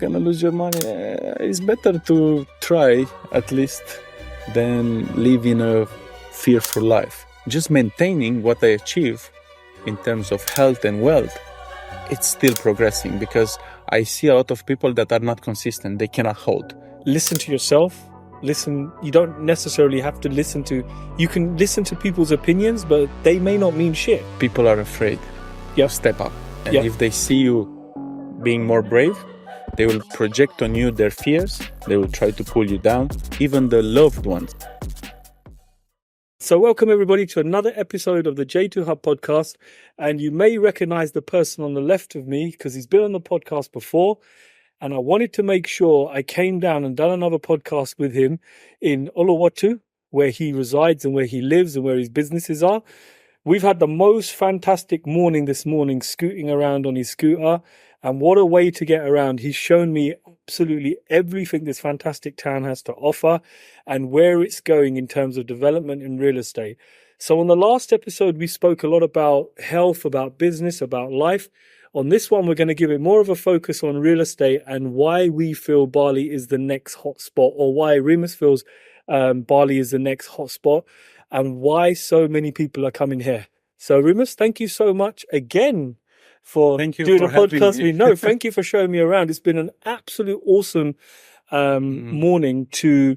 gonna lose your money. It's better to try at least than live in a fearful life. Just maintaining what I achieve in terms of health and wealth, it's still progressing because I see a lot of people that are not consistent. They cannot hold. Listen to yourself. Listen, you don't necessarily have to listen to, you can listen to people's opinions, but they may not mean shit. People are afraid to step up. And if they see you being more brave, they will project on you their fears. They will try to pull you down, even the loved ones. So welcome everybody to another episode of the J2 Hub podcast. And you may recognize the person on the left of me because he's been on the podcast before. And I wanted to make sure I came down and done another podcast with him in 𝗜ʰ𝘀𝘁𝗴𝗿𝗺, where he resides and where he lives and where his businesses are. We've had the most fantastic morning this morning, scooting around on his scooter. And what a way to get around. He's shown me absolutely everything this fantastic town has to offer and where it's going in terms of development in real estate. So on the last episode, we spoke a lot about health, about business, about life. On this one, we're going to give it more of a focus on real estate and why we feel Bali is the next hotspot, or why 𝗜mis feels Bali is the next hotspot, and why so many people are coming here. So 𝗜mis, thank you so much again for doing a podcast. No, thank you for showing me around. It's been an absolute awesome morning to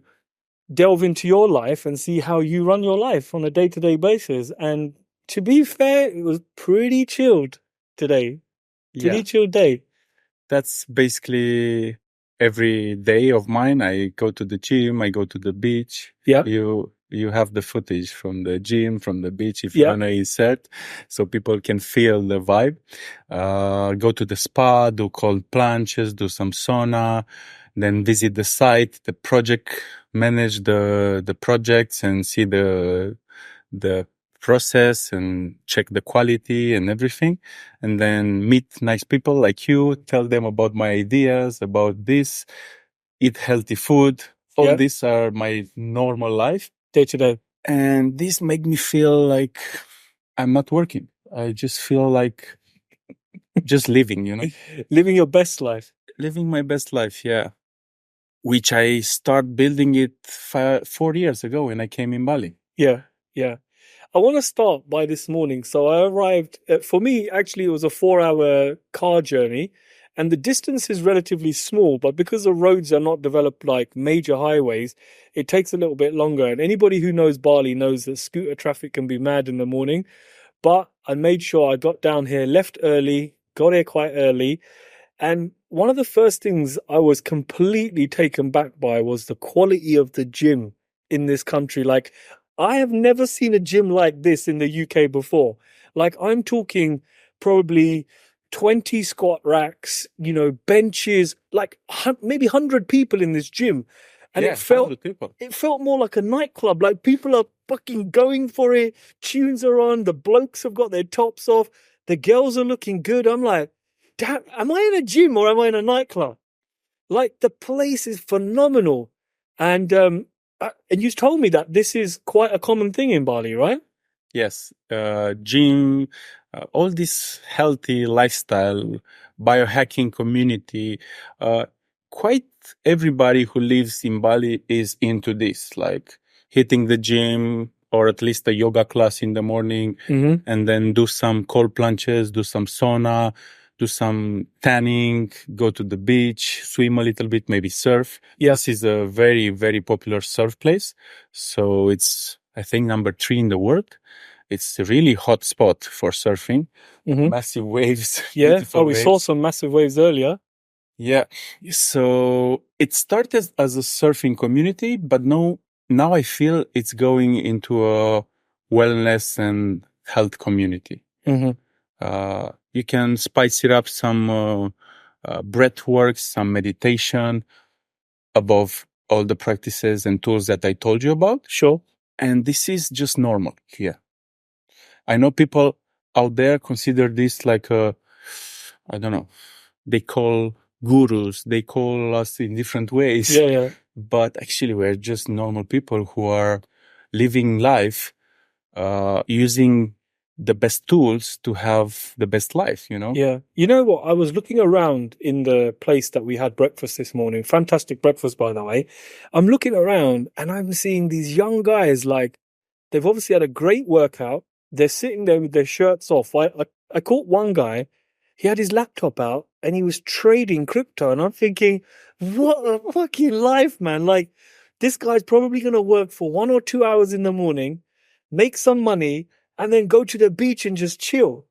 delve into your life and see how you run your life on a day-to-day basis. And to be fair, it was pretty chilled today. Pretty chill day. That's basically every day of mine. I go to the gym, I go to the beach. Yeah. You have the footage from the gym, from the beach, if you want to insert, so people can feel the vibe. Go to the spa, do cold plunges, do some sauna, then visit the site, the project, manage the projects and see the process and check the quality and everything. And then meet nice people like you, tell them about my ideas, about this, eat healthy food. All these are my normal life. Day to day. And this make me feel like I'm not working. I just feel like just living, Living your best life. Living my best life, yeah. Which I start building it 4 years ago when I came in Bali. Yeah. I want to start by this morning. So I arrived, for me, actually, it was a 4-hour car journey. And the distance is relatively small, but because the roads are not developed like major highways, it takes a little bit longer. And anybody who knows Bali knows that scooter traffic can be mad in the morning. But I made sure I got down here, left early, got here quite early. And one of the first things I was completely taken back by was the quality of the gym in this country. Like, I have never seen a gym like this in the UK before. Like, I'm talking probably 20 squat racks, benches, like maybe 100 people in this gym. And it felt more like a nightclub. Like, people are fucking going for it. Tunes are on. The blokes have got their tops off. The girls are looking good. I'm like, damn, am I in a gym or am I in a nightclub? Like, the place is phenomenal. And you told me that this is quite a common thing in Bali, right? Yes. Gym, all this healthy lifestyle, biohacking community, quite everybody who lives in Bali is into this, like hitting the gym or at least a yoga class in the morning, and then do some cold plunges, do some sauna, do some tanning, go to the beach, swim a little bit, maybe surf. This is a very, very popular surf place. So it's, I think, number 3 in the world. It's a really hot spot for surfing. Massive waves. Yeah. We saw some massive waves earlier. Yeah. So it started as a surfing community, but now I feel it's going into a wellness and health community. You can spice it up some breath work, some meditation above all the practices and tools that I told you about. Sure. And this is just normal here. I know people out there consider this like I don't know, they call gurus, they call us in different ways. Yeah. But actually we're just normal people who are living life using the best tools to have the best life, you know? Yeah. You know what? I was looking around in the place that we had breakfast this morning. Fantastic breakfast, by the way. I'm looking around and I'm seeing these young guys, like, they've obviously had a great workout. They're sitting there with their shirts off. I caught one guy, he had his laptop out and he was trading crypto. And I'm thinking, what a fucking life, man. Like, this guy's probably going to work for 1 or 2 hours in the morning, make some money, and then go to the beach and just chill.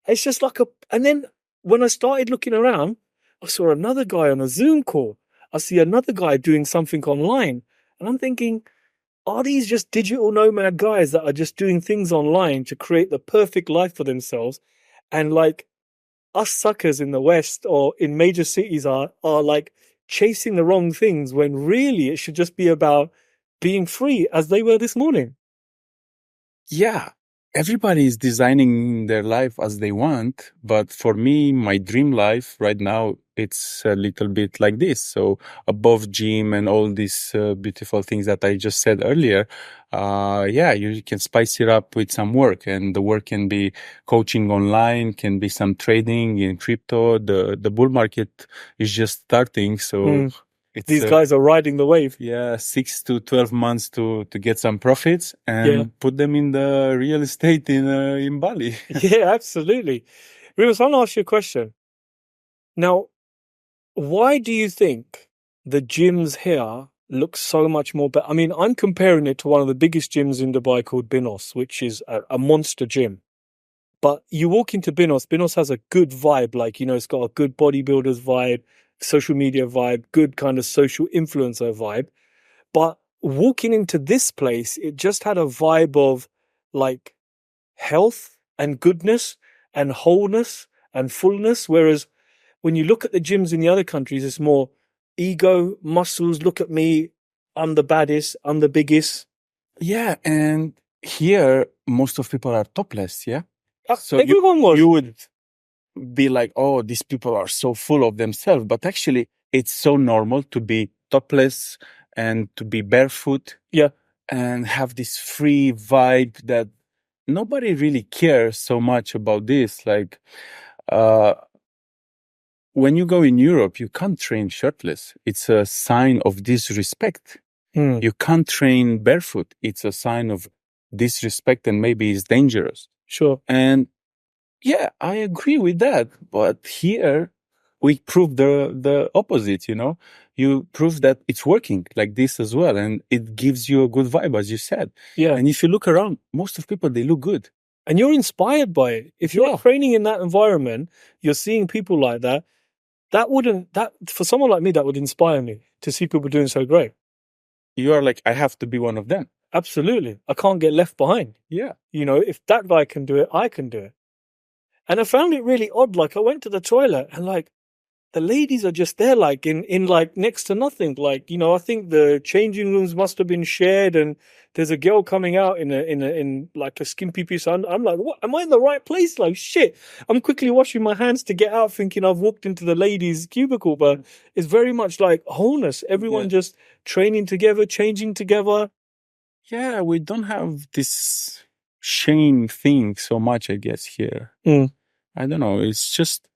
It's just like and then when I started looking around, I saw another guy on a Zoom call. I see another guy doing something online. And I'm thinking, are these just digital nomad guys that are just doing things online to create the perfect life for themselves? And like us suckers in the West or in major cities are like chasing the wrong things when really it should just be about being free as they were this morning. Yeah. Everybody is designing their life as they want, but for me, my dream life right now, it's a little bit like this. So above gym and all these beautiful things that I just said earlier, you can spice it up with some work, and the work can be coaching online, can be some trading in crypto. The bull market is just starting, so these guys are riding the wave. Yeah, 6 to 12 months to get some profits and put them in the real estate in Bali. Yeah, absolutely. Rizwan, I want to ask you a question. Now, why do you think the gyms here look so much more better? I mean, I'm comparing it to one of the biggest gyms in Dubai called 𝗜hoz, which is a monster gym. But you walk into 𝗜hoz has a good vibe. Like, you know, it's got a good bodybuilder's vibe, social media vibe, good kind of social influencer vibe. But walking into this place, it just had a vibe of like health and goodness and wholeness and fullness. Whereas when you look at the gyms in the other countries, it's more ego, muscles, look at me, I'm the baddest, I'm the biggest. Yeah, and here, most of people are topless, yeah? So everyone was. You would be like, oh, these people are so full of themselves. But actually, it's so normal to be topless and to be barefoot. Yeah. And have this free vibe that nobody really cares so much about this. Like, when you go in Europe, you can't train shirtless. It's a sign of disrespect. You can't train barefoot. It's a sign of disrespect and maybe it's dangerous. Sure. And yeah, I agree with that. But here we prove the opposite, you know? You prove that it's working like this as well. And it gives you a good vibe, as you said. Yeah. And if you look around, most of people, they look good. And you're inspired by it. If you're training in that environment, you're seeing people like that. For someone like me, that would inspire me to see people doing so great. You are like, I have to be one of them. Absolutely. I can't get left behind. Yeah. You know, if that guy can do it, I can do it. And I found it really odd. Like, I went to the toilet and like, the ladies are just there, like in like next to nothing. Like, you know, I think the changing rooms must have been shared, and there's a girl coming out in like a skimpy piece. I'm like, what? Am I in the right place? Like, shit. I'm quickly washing my hands to get out, thinking I've walked into the ladies' cubicle. But it's very much like wholeness. Everyone just training together, changing together. Yeah, we don't have this shame thing so much, I guess, here. I don't know. It's just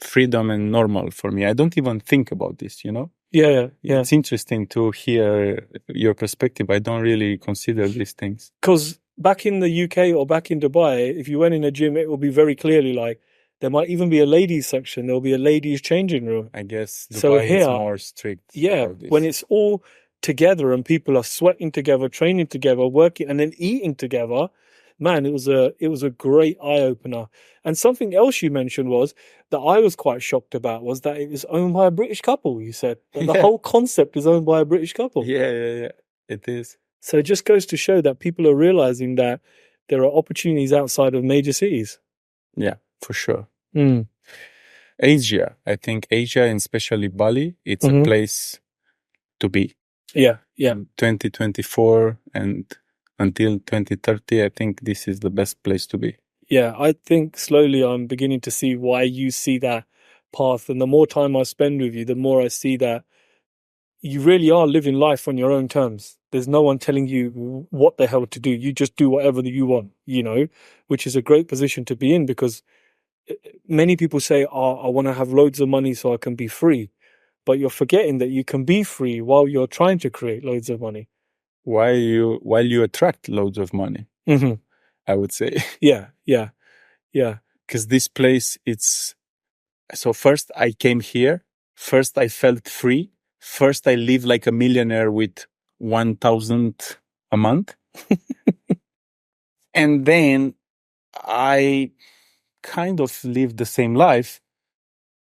freedom and normal for me. I don't even think about this, you know? Yeah. It's interesting to hear your perspective. I don't really consider these things. Because back in the UK or back in Dubai, if you went in a gym, it will be very clearly like, there might even be a ladies section. There'll be a ladies changing room. I guess Dubai so here, is more strict. Yeah, when it's all together and people are sweating together, training together, working, and then eating together, man, it was a great eye opener. And something else you mentioned was that I was quite shocked about was that it was owned by a British couple. You said that the whole concept is owned by a British couple. Yeah, it is. So it just goes to show that people are realizing that there are opportunities outside of major cities. Yeah, for sure. Asia, I think Asia and especially Bali, it's a place to be. Yeah. 2024 and until 2030, I think this is the best place to be. Yeah, I think slowly I'm beginning to see why you see that path. And the more time I spend with you, the more I see that you really are living life on your own terms. There's no one telling you what the hell to do. You just do whatever you want, which is a great position to be in, because many people say, oh, I want to have loads of money so I can be free. But you're forgetting that you can be free while you're trying to create loads of money. While you attract loads of money, I would say. Yeah. Because this place, so first I came here. First I felt free. First I live like a millionaire with 1,000 a month. And then I kind of live the same life,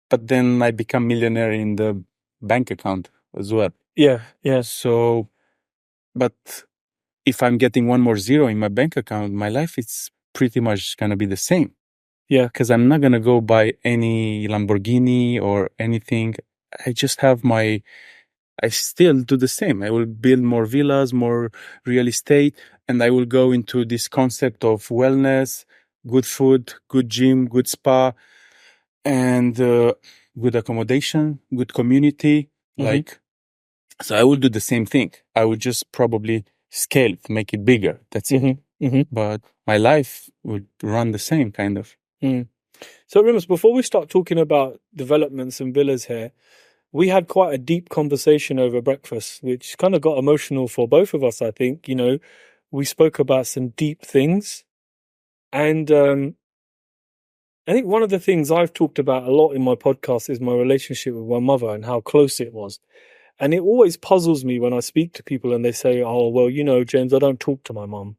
but then I become millionaire in the bank account as well. Yeah. So, but if I'm getting one more zero in my bank account, my life is pretty much going to be the same. Yeah. Because I'm not going to go buy any Lamborghini or anything. I still do the same. I will build more villas, more real estate, and I will go into this concept of wellness, good food, good gym, good spa, and good accommodation, good community. So I will do the same thing. I would just probably scale it, make it bigger. That's it. But my life would run the same kind of. So Rimas, before we start talking about developments and villas here, we had quite a deep conversation over breakfast, which kind of got emotional for both of us, I think. We spoke about some deep things. And I think one of the things I've talked about a lot in my podcast is my relationship with my mother and how close it was. And it always puzzles me when I speak to people and they say, oh, well, James, I don't talk to my mum,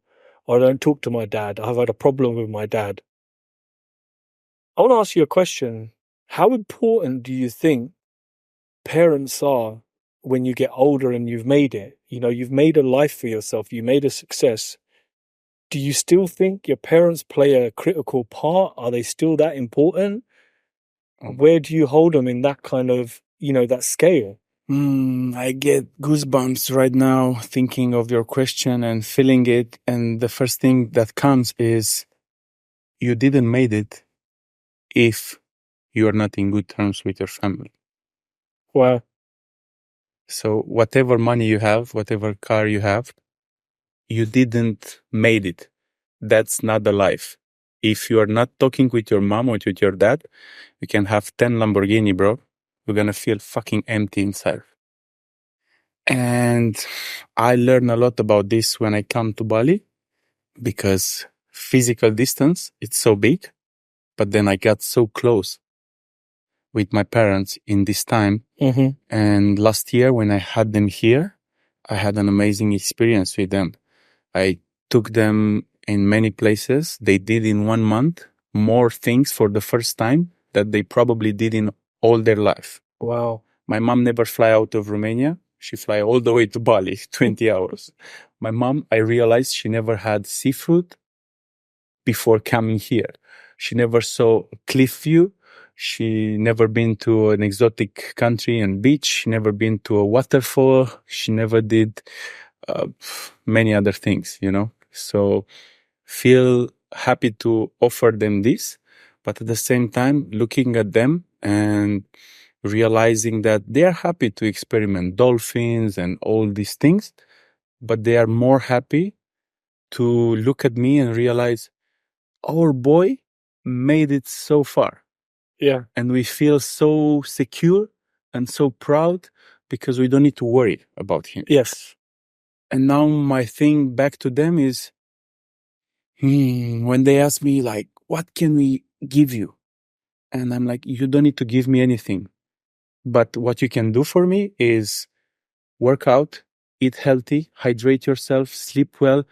or I don't talk to my dad. I've had a problem with my dad. I want to ask you a question. How important do you think parents are when you get older and you've made it? You've made a life for yourself. You made a success. Do you still think your parents play a critical part? Are they still that important? Where do you hold them in that kind of, that scale? I get goosebumps right now thinking of your question and feeling it. And the first thing that comes is you didn't made it if you are not in good terms with your family. Wow. So whatever money you have, whatever car you have, you didn't made it. That's not the life. If you are not talking with your mom or with your dad, you can have 10 Lamborghini, bro. You're going to feel fucking empty inside. And I learn a lot about this when I come to Bali, because physical distance, it's so big. But then I got so close with my parents in this time. And last year when I had them here, I had an amazing experience with them. I took them in many places. They did in 1 month more things for the first time that they probably did in all their life. Wow. My mom never fly out of Romania. She fly all the way to Bali, 20 hours. My mom, I realized she never had seafood before coming here. She never saw a cliff view. She never been to an exotic country and beach. She never been to a waterfall. She never did many other things, So feel happy to offer them this, but at the same time, looking at them and realizing that they are happy to experiment dolphins and all these things, but they are more happy to look at me and realize our boy made it so far. Yeah. And we feel so secure and so proud because we don't need to worry about him. Yes. And now my thing back to them is, when they ask me like, what can we give you? And I'm like, you don't need to give me anything. But what you can do for me is work out, eat healthy, hydrate yourself, sleep well,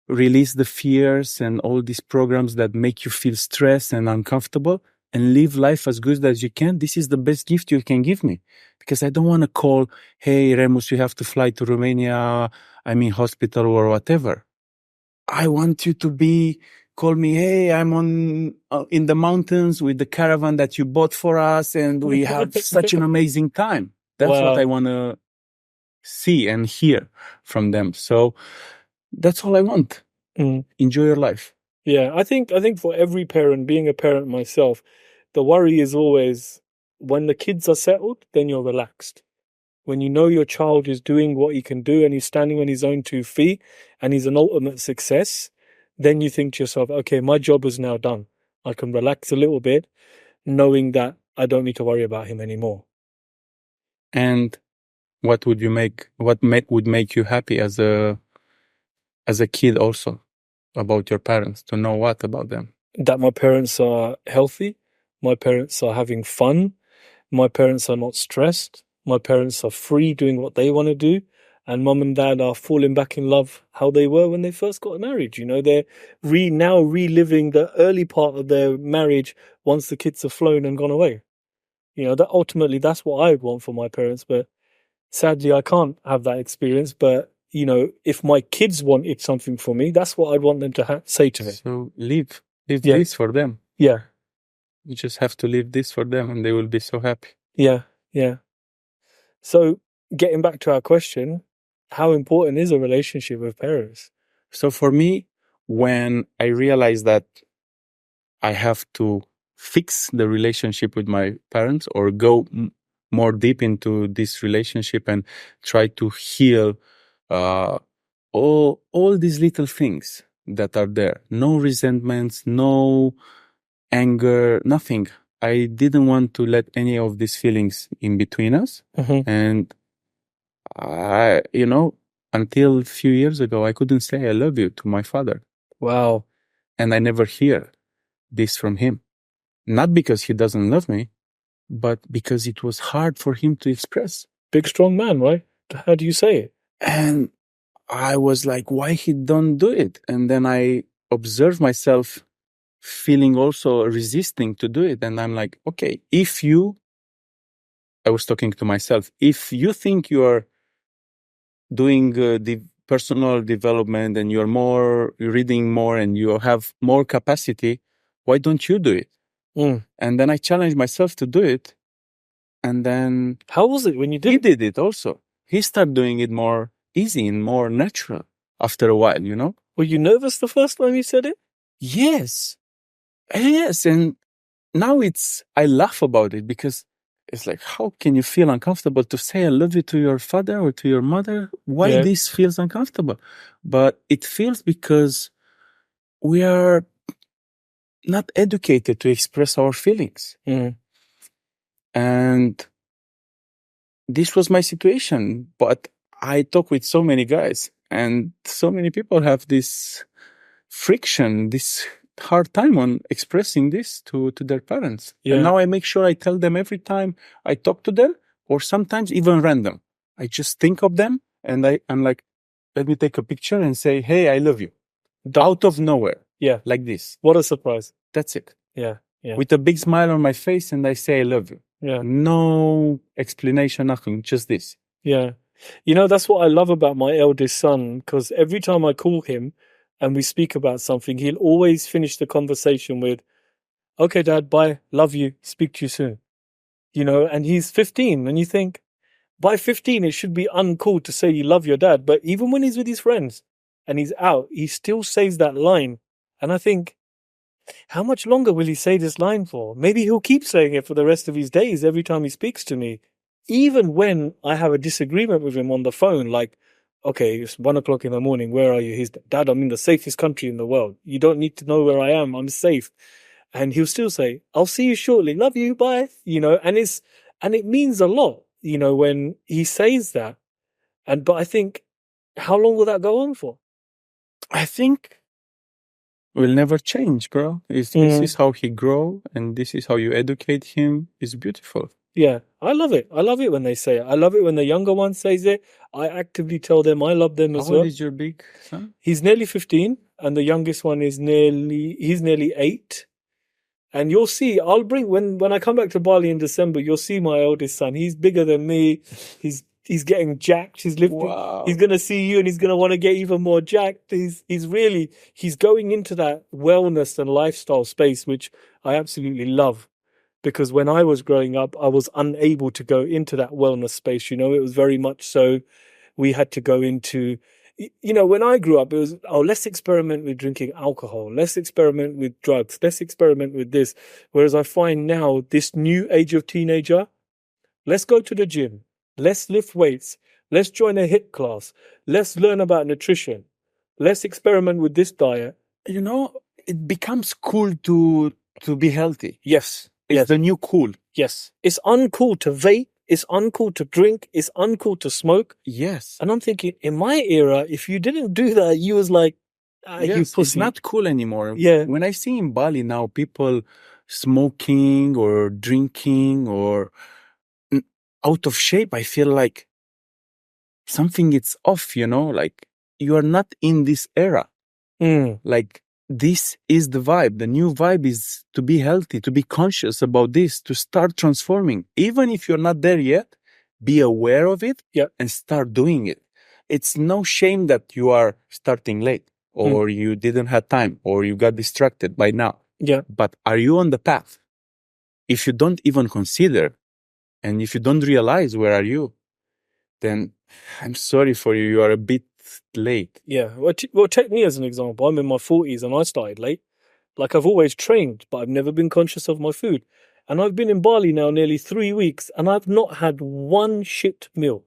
release the fears and all these programs that make you feel stressed and uncomfortable, and live life as good as you can. This is the best gift you can give me, because I don't want to call, hey, Remus, you have to fly to Romania. I'm in hospital or whatever. I want you to call me, hey, I'm in the mountains with the caravan that you bought for us, and we have such an amazing time. That's what I want to see and hear from them. So that's all I want. Enjoy your life. Yeah, I think for every parent, being a parent myself, the worry is always when the kids are settled, then you're relaxed. when you know your child is doing what he can do and he's standing on his own 2 feet and he's an ultimate success, then you think to yourself, okay, my job is now done. I can relax a little bit, knowing that I don't need to worry about him anymore. And what would would make you happy as a kid also about your parents, to know what about them? That my parents are healthy, my parents are having fun, my parents are not stressed, my parents are free doing what they want to do, and mum and dad are falling back in love how they were when they first got married. You know, they're now reliving the early part of their marriage once the kids have flown and gone away. You know, that ultimately that's what I would want for my parents, but sadly I can't have that experience. But you know, if my kids wanted something for me, that's what I'd want them to say to me. So leave this for them. Yeah. You just have to leave this for them and they will be so happy. Yeah. So getting back to our question, how important is a relationship with parents? So for me, when I realized that I have to fix the relationship with my parents or go more deep into this relationship and try to heal all these little things that are there. No resentments, no anger, nothing. I didn't want to let any of these feelings in between us. And until a few years ago, I couldn't say I love you to my father. Wow. And I never hear this from him. Not because he doesn't love me, but because it was hard for him to express. Big, strong man, right? How do you say it? And I was like, why he don't do it? And then I observed myself feeling also resisting to do it. And I'm like, okay, I was talking to myself, if you think you are doing the personal development and you're reading more and you have more capacity, why don't you do it? And then I challenged myself to do it. And then how was it when you did? He did it also. He started doing it more easy and more natural after a while, you know? Were you nervous the first time you said it? Yes. And now I laugh about it because it's like, how can you feel uncomfortable to say I love you to your father or to your mother? Why this feels uncomfortable? But it feels because we are not educated to express our feelings. And this was my situation. But I talk with so many guys and so many people have this friction, this hard time on expressing this to their parents. And now I make sure I tell them every time I talk to them, or sometimes even random. I just think of them and I'm like, let me take a picture and say, hey, I love you. Out of nowhere. Yeah. Like this. What a surprise. That's it. Yeah. With a big smile on my face and I say, I love you. Yeah. No explanation, nothing, just this. Yeah. You know, that's what I love about my eldest son, because every time I call him and we speak about something, he'll always finish the conversation with, okay, Dad, bye, love you, speak to you soon. You know, and he's 15, and you think, by 15, it should be uncool to say you love your dad. But even when he's with his friends and he's out, he still says that line. And I think, how much longer will he say this line for? Maybe he'll keep saying it for the rest of his days every time he speaks to me. Even when I have a disagreement with him on the phone, like, okay, it's 1 o'clock in the morning, where are you? He's, Dad, I'm in the safest country in the world. You don't need to know where I am. I'm safe. And he'll still say, I'll see you shortly. Love you. Bye. You know, and it means a lot, you know, when he says that. But I think, how long will that go on for? I think will never change, bro. This is how he grow, and this is how you educate him. It's beautiful. Yeah, I love it. I love it when they say it. I love it when the younger one says it. I actively tell them I love them as well. How old is your big son? He's nearly 15, and the youngest one is nearly 8. And you'll see, when I come back to Bali in December, you'll see my oldest son. He's bigger than me. He's getting jacked. He's lifting. Wow. He's going to see you and he's going to want to get even more jacked. He's going into that wellness and lifestyle space, which I absolutely love. Because when I was growing up, I was unable to go into that wellness space. You know, it was very much so we had to go into, you know, when I grew up, it was, let's experiment with drinking alcohol. Let's experiment with drugs. Let's experiment with this. Whereas I find now, this new age of teenager, let's go to the gym. Let's lift weights. Let's join a HIIT class. Let's learn about nutrition. Let's experiment with this diet. You know, it becomes cool to be healthy. Yes. It's Yes. the new cool. Yes. It's uncool to vape. It's uncool to drink. It's uncool to smoke. Yes. And I'm thinking, in my era, if you didn't do that, you was like, you Yes, pussy. it's not cool anymore. Yeah. When I see in Bali now people smoking or drinking or out of shape, I feel like something is off, you know, like you are not in this era. Like this is the vibe. The new vibe is to be healthy, to be conscious about this, to start transforming. Even if you're not there yet, be aware of it and start doing it. It's no shame that you are starting late or you didn't have time or you got distracted by now. Yeah. But are you on the path? If you don't even consider and if you don't realize where are you, then I'm sorry for you. You are a bit late. Yeah. Well, take me as an example. I'm in my 40s and I started late. Like I've always trained, but I've never been conscious of my food. And I've been in Bali now nearly 3 weeks and I've not had one shit meal.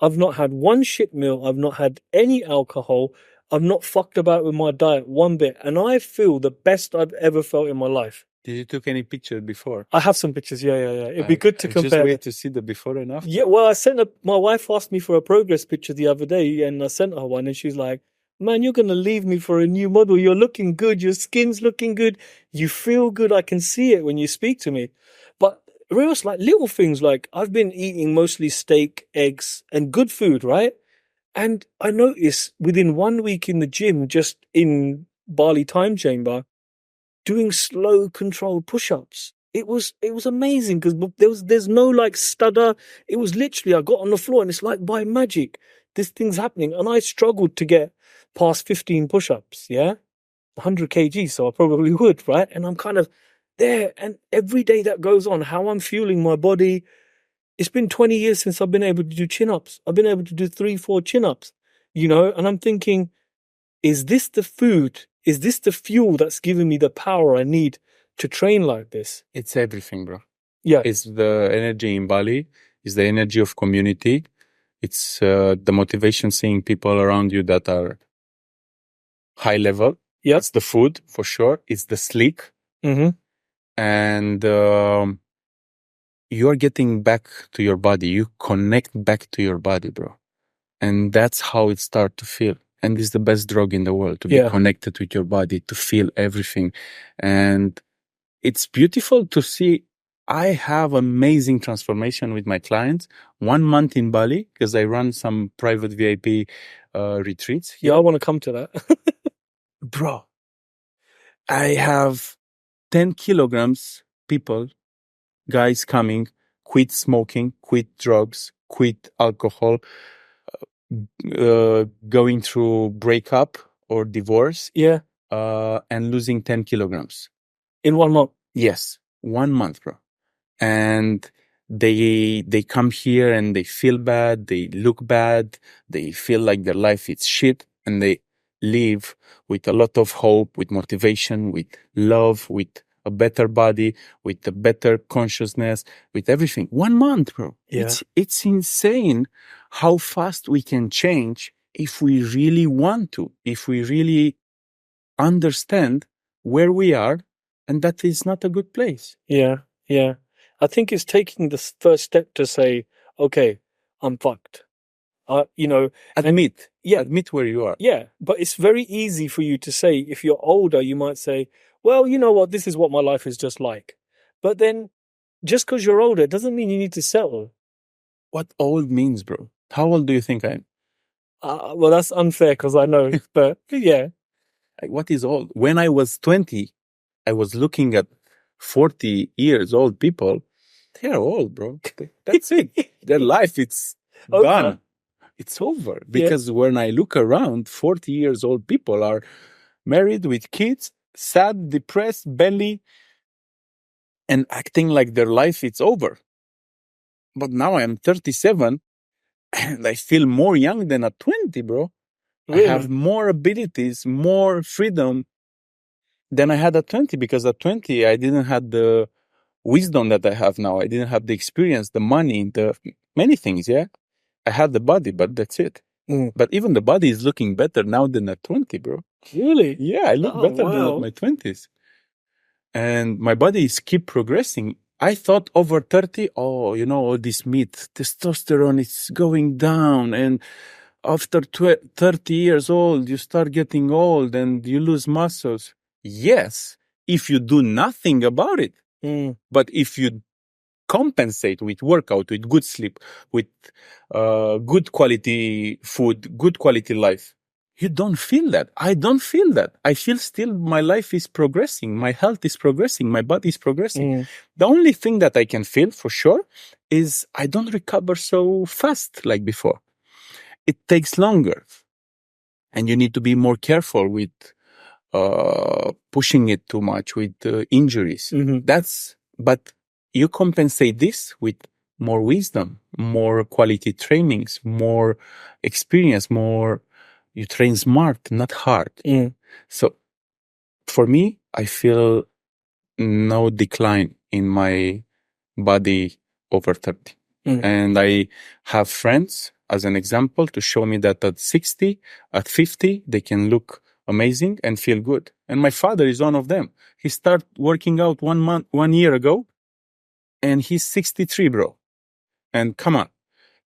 I've not had one shit meal. I've not had any alcohol. I've not fucked about with my diet one bit. And I feel the best I've ever felt in my life. Did you took any pictures before? I have some pictures. Yeah. It'd be good to compare. Just wait to see the before and after. Yeah, well, my wife asked me for a progress picture the other day and I sent her one and she's like, man, you're going to leave me for a new model. You're looking good. Your skin's looking good. You feel good. I can see it when you speak to me. But real, like little things, like I've been eating mostly steak, eggs and good food, right? And I noticed within 1 week in the gym, just in Bali time chamber, doing slow controlled push-ups. It was amazing because there's no like stutter. It was literally, I got on the floor and it's like by magic, this thing's happening. And I struggled to get past 15 push-ups, 100 kg, so I probably would, right? And I'm kind of there. And every day that goes on, how I'm fueling my body. It's been 20 years since I've been able to do chin-ups. I've been able to do 3-4 chin-ups, and I'm thinking, is this the food? Is this the fuel that's giving me the power I need to train like this? It's everything, bro. Yeah. It's the energy in Bali. It's the energy of community. It's the motivation seeing people around you that are high level. Yeah. It's the food, for sure. It's the sleek. Mm-hmm. And you're getting back to your body. You connect back to your body, bro. And that's how it starts to feel. And it's the best drug in the world, to be connected with your body, to feel everything. And it's beautiful to see. I have amazing transformation with my clients. 1 month in Bali, because I run some private VIP retreats. Yeah, I want to come to that. Bro, I have 10 kilograms people, guys coming, quit smoking, quit drugs, quit alcohol, going through breakup or divorce. Yeah. And losing 10 kilograms. In 1 month? Yes. 1 month, bro. And they come here and they feel bad. They look bad. They feel like their life is shit. And they leave with a lot of hope, with motivation, with love, with a better body, with a better consciousness, with everything. 1 month, bro. Yeah. It's insane how fast we can change if we really want to, if we really understand where we are and that is not a good place. Yeah. I think it's taking the first step to say, okay, I'm fucked. Admit where you are. Yeah, but it's very easy for you to say, if you're older, you might say, well, you know what, this is what my life is just like. But then just because you're older doesn't mean you need to settle. What old means, bro? How old do you think I am? Well, that's unfair because I know, but yeah. Like, what is old? When I was 20, I was looking at 40 years old people. They're old, bro. That's it. Their life, it's gone. It's over. Because when I look around, 40 years old people are married with kids, sad, depressed, belly, and acting like their life is over. But now I'm 37 and I feel more young than at 20, bro. Really? I have more abilities, more freedom than I had at 20, because at 20, I didn't have the wisdom that I have now. I didn't have the experience, the money, many things, yeah. I had the body, but that's it. But even the body is looking better now than at 20, bro. Really? Yeah, I look better than wow. at my 20s. And my body is keep progressing. I thought over 30, all this myth, testosterone is going down. And after 30 years old, you start getting old and you lose muscles. Yes, if you do nothing about it. But if you compensate with workout, with good sleep, with good quality food, good quality life, you don't feel that. I don't feel that. I feel still my life is progressing. My health is progressing. My body is progressing. The only thing that I can feel for sure is I don't recover so fast like before. It takes longer. And you need to be more careful with pushing it too much, with injuries. But you compensate this with more wisdom, more quality trainings, more experience, you train smart, not hard. So for me, I feel no decline in my body over 30. And I have friends, as an example, to show me that at 60, at 50, they can look amazing and feel good. And my father is one of them. He started working out 1 year ago, and he's 63, bro. And come on,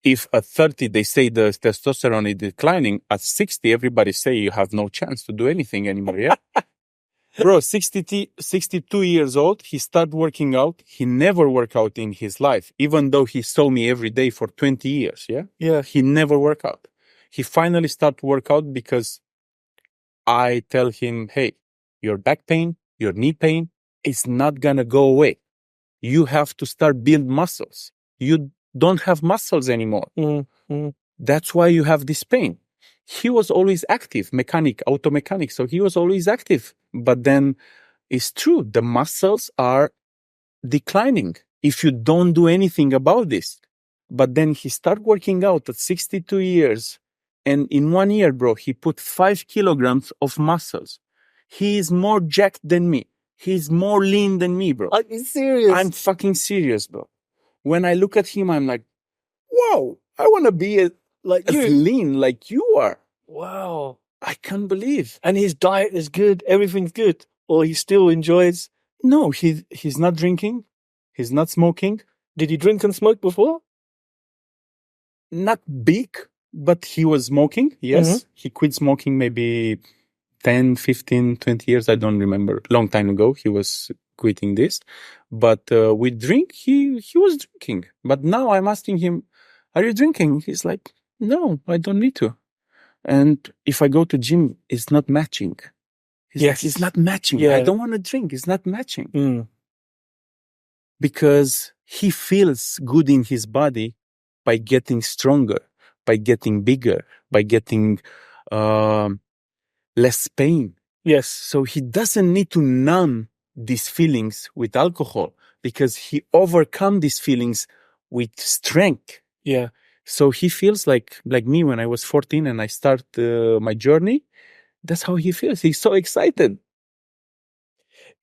if at 30 they say the testosterone is declining, at 60 everybody say you have no chance to do anything anymore, yeah? Bro, 62 years old, he started working out. He never worked out in his life, even though he saw me every day for 20 years, yeah? Yeah. He never worked out. He finally started work out because I tell him, hey, your back pain, your knee pain, it's not gonna go away. You have to start build muscles. You don't have muscles anymore. That's why you have this pain. He was always active, auto mechanic. So he was always active. But then it's true, the muscles are declining if you don't do anything about this. But then he started working out at 62 years. And in 1 year, bro, he put 5 kilograms of muscles. He is more jacked than me. He's more lean than me, bro. Are you serious? I'm fucking serious, bro. When I look at him, I'm like, whoa, I want to be as lean like you are. Wow. I can't believe. And his diet is good. Everything's good. Or he still enjoys. No, he's not drinking. He's not smoking. Did he drink and smoke before? Not big, but he was smoking. Yes. He quit smoking maybe 10, 15, 20 years. I don't remember. Long time ago, he was quitting this. But with drink, he was drinking. But now I'm asking him, are you drinking? He's like, no, I don't need to. And if I go to gym, it's not matching. He's like, it's not matching. I don't want to drink. It's not matching. Because he feels good in his body by getting stronger, by getting bigger, by getting less pain. Yes. So he doesn't need to numb these feelings with alcohol because he overcome these feelings with strength. Yeah. So he feels like me when I was 14 and I start my journey. That's how he feels. He's so excited.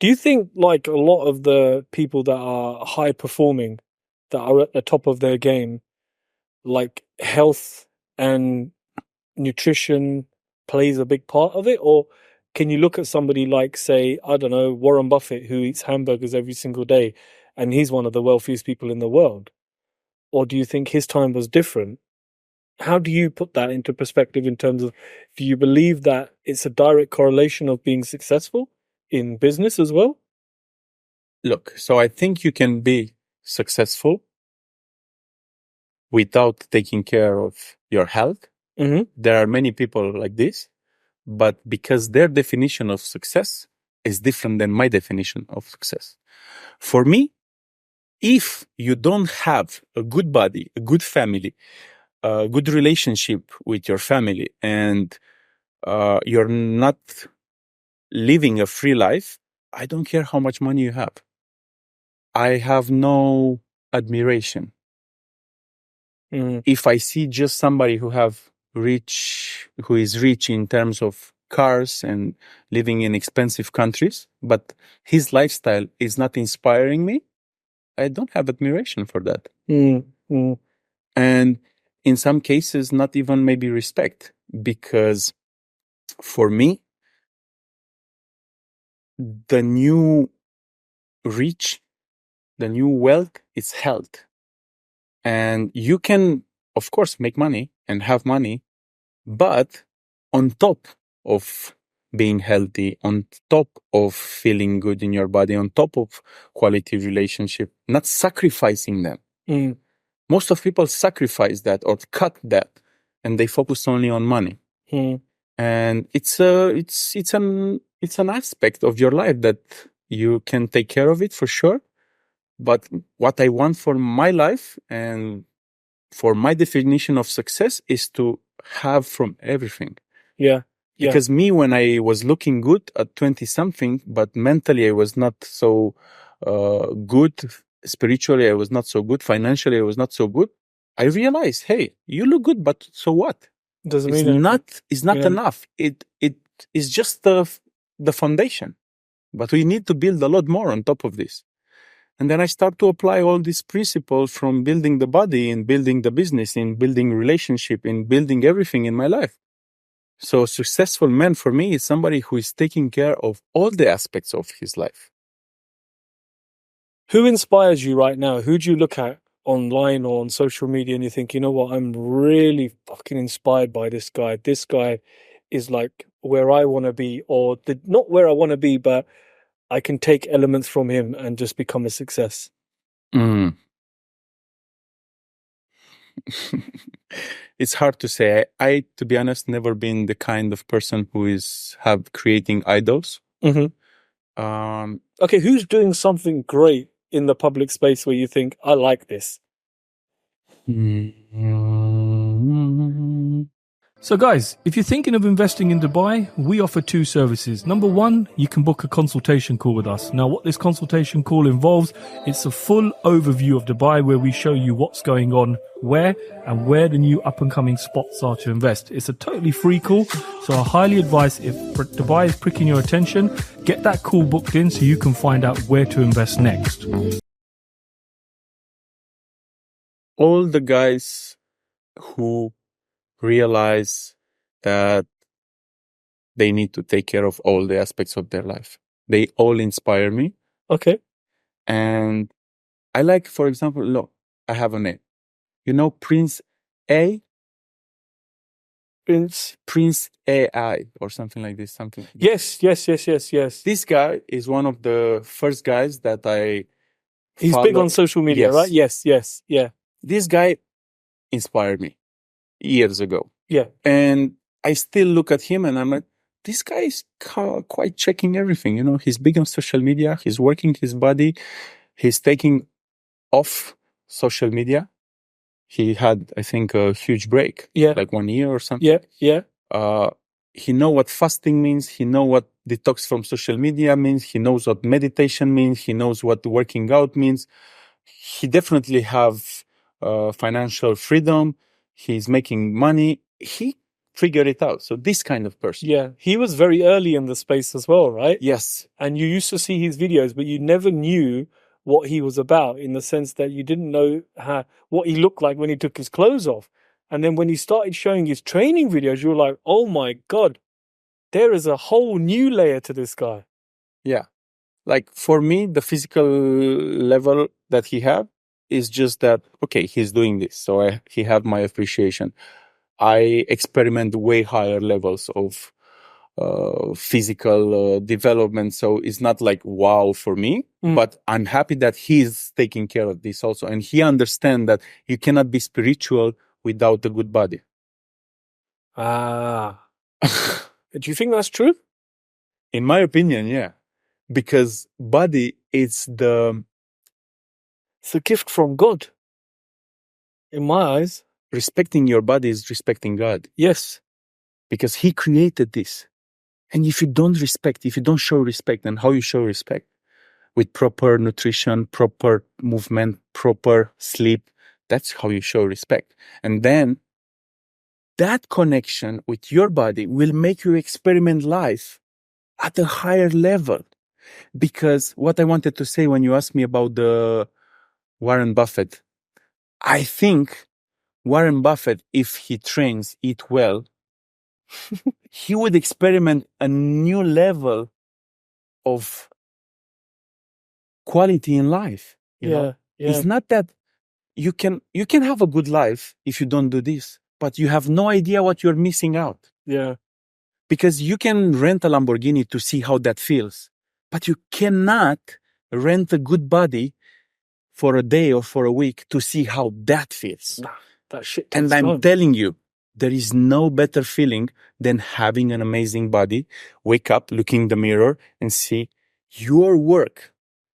Do you think like a lot of the people that are high performing, that are at the top of their game, like health and nutrition plays a big part of it? Or can you look at somebody like, say, I don't know, Warren Buffett, who eats hamburgers every single day, and he's one of the wealthiest people in the world? Or do you think his time was different? How do you put that into perspective in terms of, do you believe that it's a direct correlation of being successful in business as well? Look, so I think you can be successful without taking care of your health. There are many people like this, but because their definition of success is different than my definition of success. For me, if you don't have a good body, a good family, a good relationship with your family, and you're not living a free life, I don't care how much money you have. I have no admiration. If I see just somebody who is rich in terms of cars and living in expensive countries, but his lifestyle is not inspiring me, I don't have admiration for that. And in some cases, not even maybe respect, because for me, the new rich, the new wealth is health. And you can, of course, make money and have money, but on top of being healthy, on top of feeling good in your body, on top of quality relationship, not sacrificing them. Most of people sacrifice that or cut that, and they focus only on money. And it's an aspect of your life that you can take care of it for sure. But what I want for my life and for my definition of success is to have from everything. Yeah. Because me, when I was looking good at 20 something, but mentally I was not so good, spiritually I was not so good, financially I was not so good, I realized, hey, you look good, but so what? Doesn't It's mean not enough. It is just the foundation. But we need to build a lot more on top of this. And then I start to apply all these principles from building the body and building the business, in building relationship, in building everything in my life. So a successful man for me is somebody who is taking care of all the aspects of his life. Who inspires you right now? Who do you look at online or on social media and you think, you know what, I'm really fucking inspired by this guy. This guy is like where I want to be, or not where I want to be, but I can take elements from him and just become a success. It's hard to say. I, to be honest, never been the kind of person who is creating idols. Okay, who's doing something great in the public space where you think, I like this? So guys, if you're thinking of investing in Dubai, we offer two services. Number one, you can book a consultation call with us. Now, what this consultation call involves, it's a full overview of Dubai where we show you what's going on, where the new up-and-coming spots are to invest. It's a totally free call, so I highly advise, if Dubai is pricking your attention, get that call booked in so you can find out where to invest next. All the guys who realize that they need to take care of all the aspects of their life, they all inspire me. Okay. And I like, for example, look, I have a name. You know, Prince AI or something like this. Yes. This guy is one of the first guys that He's follow. Big on social media, right? Yes. Yeah. This guy inspired me years ago. Yeah. And I still look at him and I'm like, this guy is quite checking everything. You know, he's big on social media. He's working his body. He's taking off social media. He had, I think, a huge break. Yeah. Like 1 year or something. Yeah. He know what fasting means. He know what detox from social media means. He knows what meditation means. He knows what working out means. He definitely have financial freedom. He's making money. He figured it out. So this kind of person. Yeah. He was very early in the space as well, right? Yes. And you used to see his videos, but you never knew what he was about, in the sense that you didn't know what he looked like when he took his clothes off. And then when he started showing his training videos, you were like, oh my God, there is a whole new layer to this guy. Yeah. Like for me, the physical level that he had is just that, okay, he's doing this. So he have my appreciation. I experiment way higher levels of physical development. So it's not like wow for me, but I'm happy that he's taking care of this also. And he understands that you cannot be spiritual without a good body. Do you think that's true? In my opinion, yeah. Because body it's a gift from God. In my eyes. Respecting your body is respecting God. Yes. Because he created this. And if you don't show respect, then how you show respect? With proper nutrition, proper movement, proper sleep, that's how you show respect. And then that connection with your body will make you experiment life at a higher level. Because what I wanted to say when you asked me about the Warren Buffett, I think Warren Buffett, if he trains, eat well, he would experiment a new level of quality in life. You know? It's not that you can have a good life if you don't do this, but you have no idea what you're missing out. Yeah. Because you can rent a Lamborghini to see how that feels, but you cannot rent a good body for a day or for a week to see how that feels. Nah, that shit takes And I'm time. telling you, there is no better feeling than having an amazing body, wake up, look in the mirror and see your work,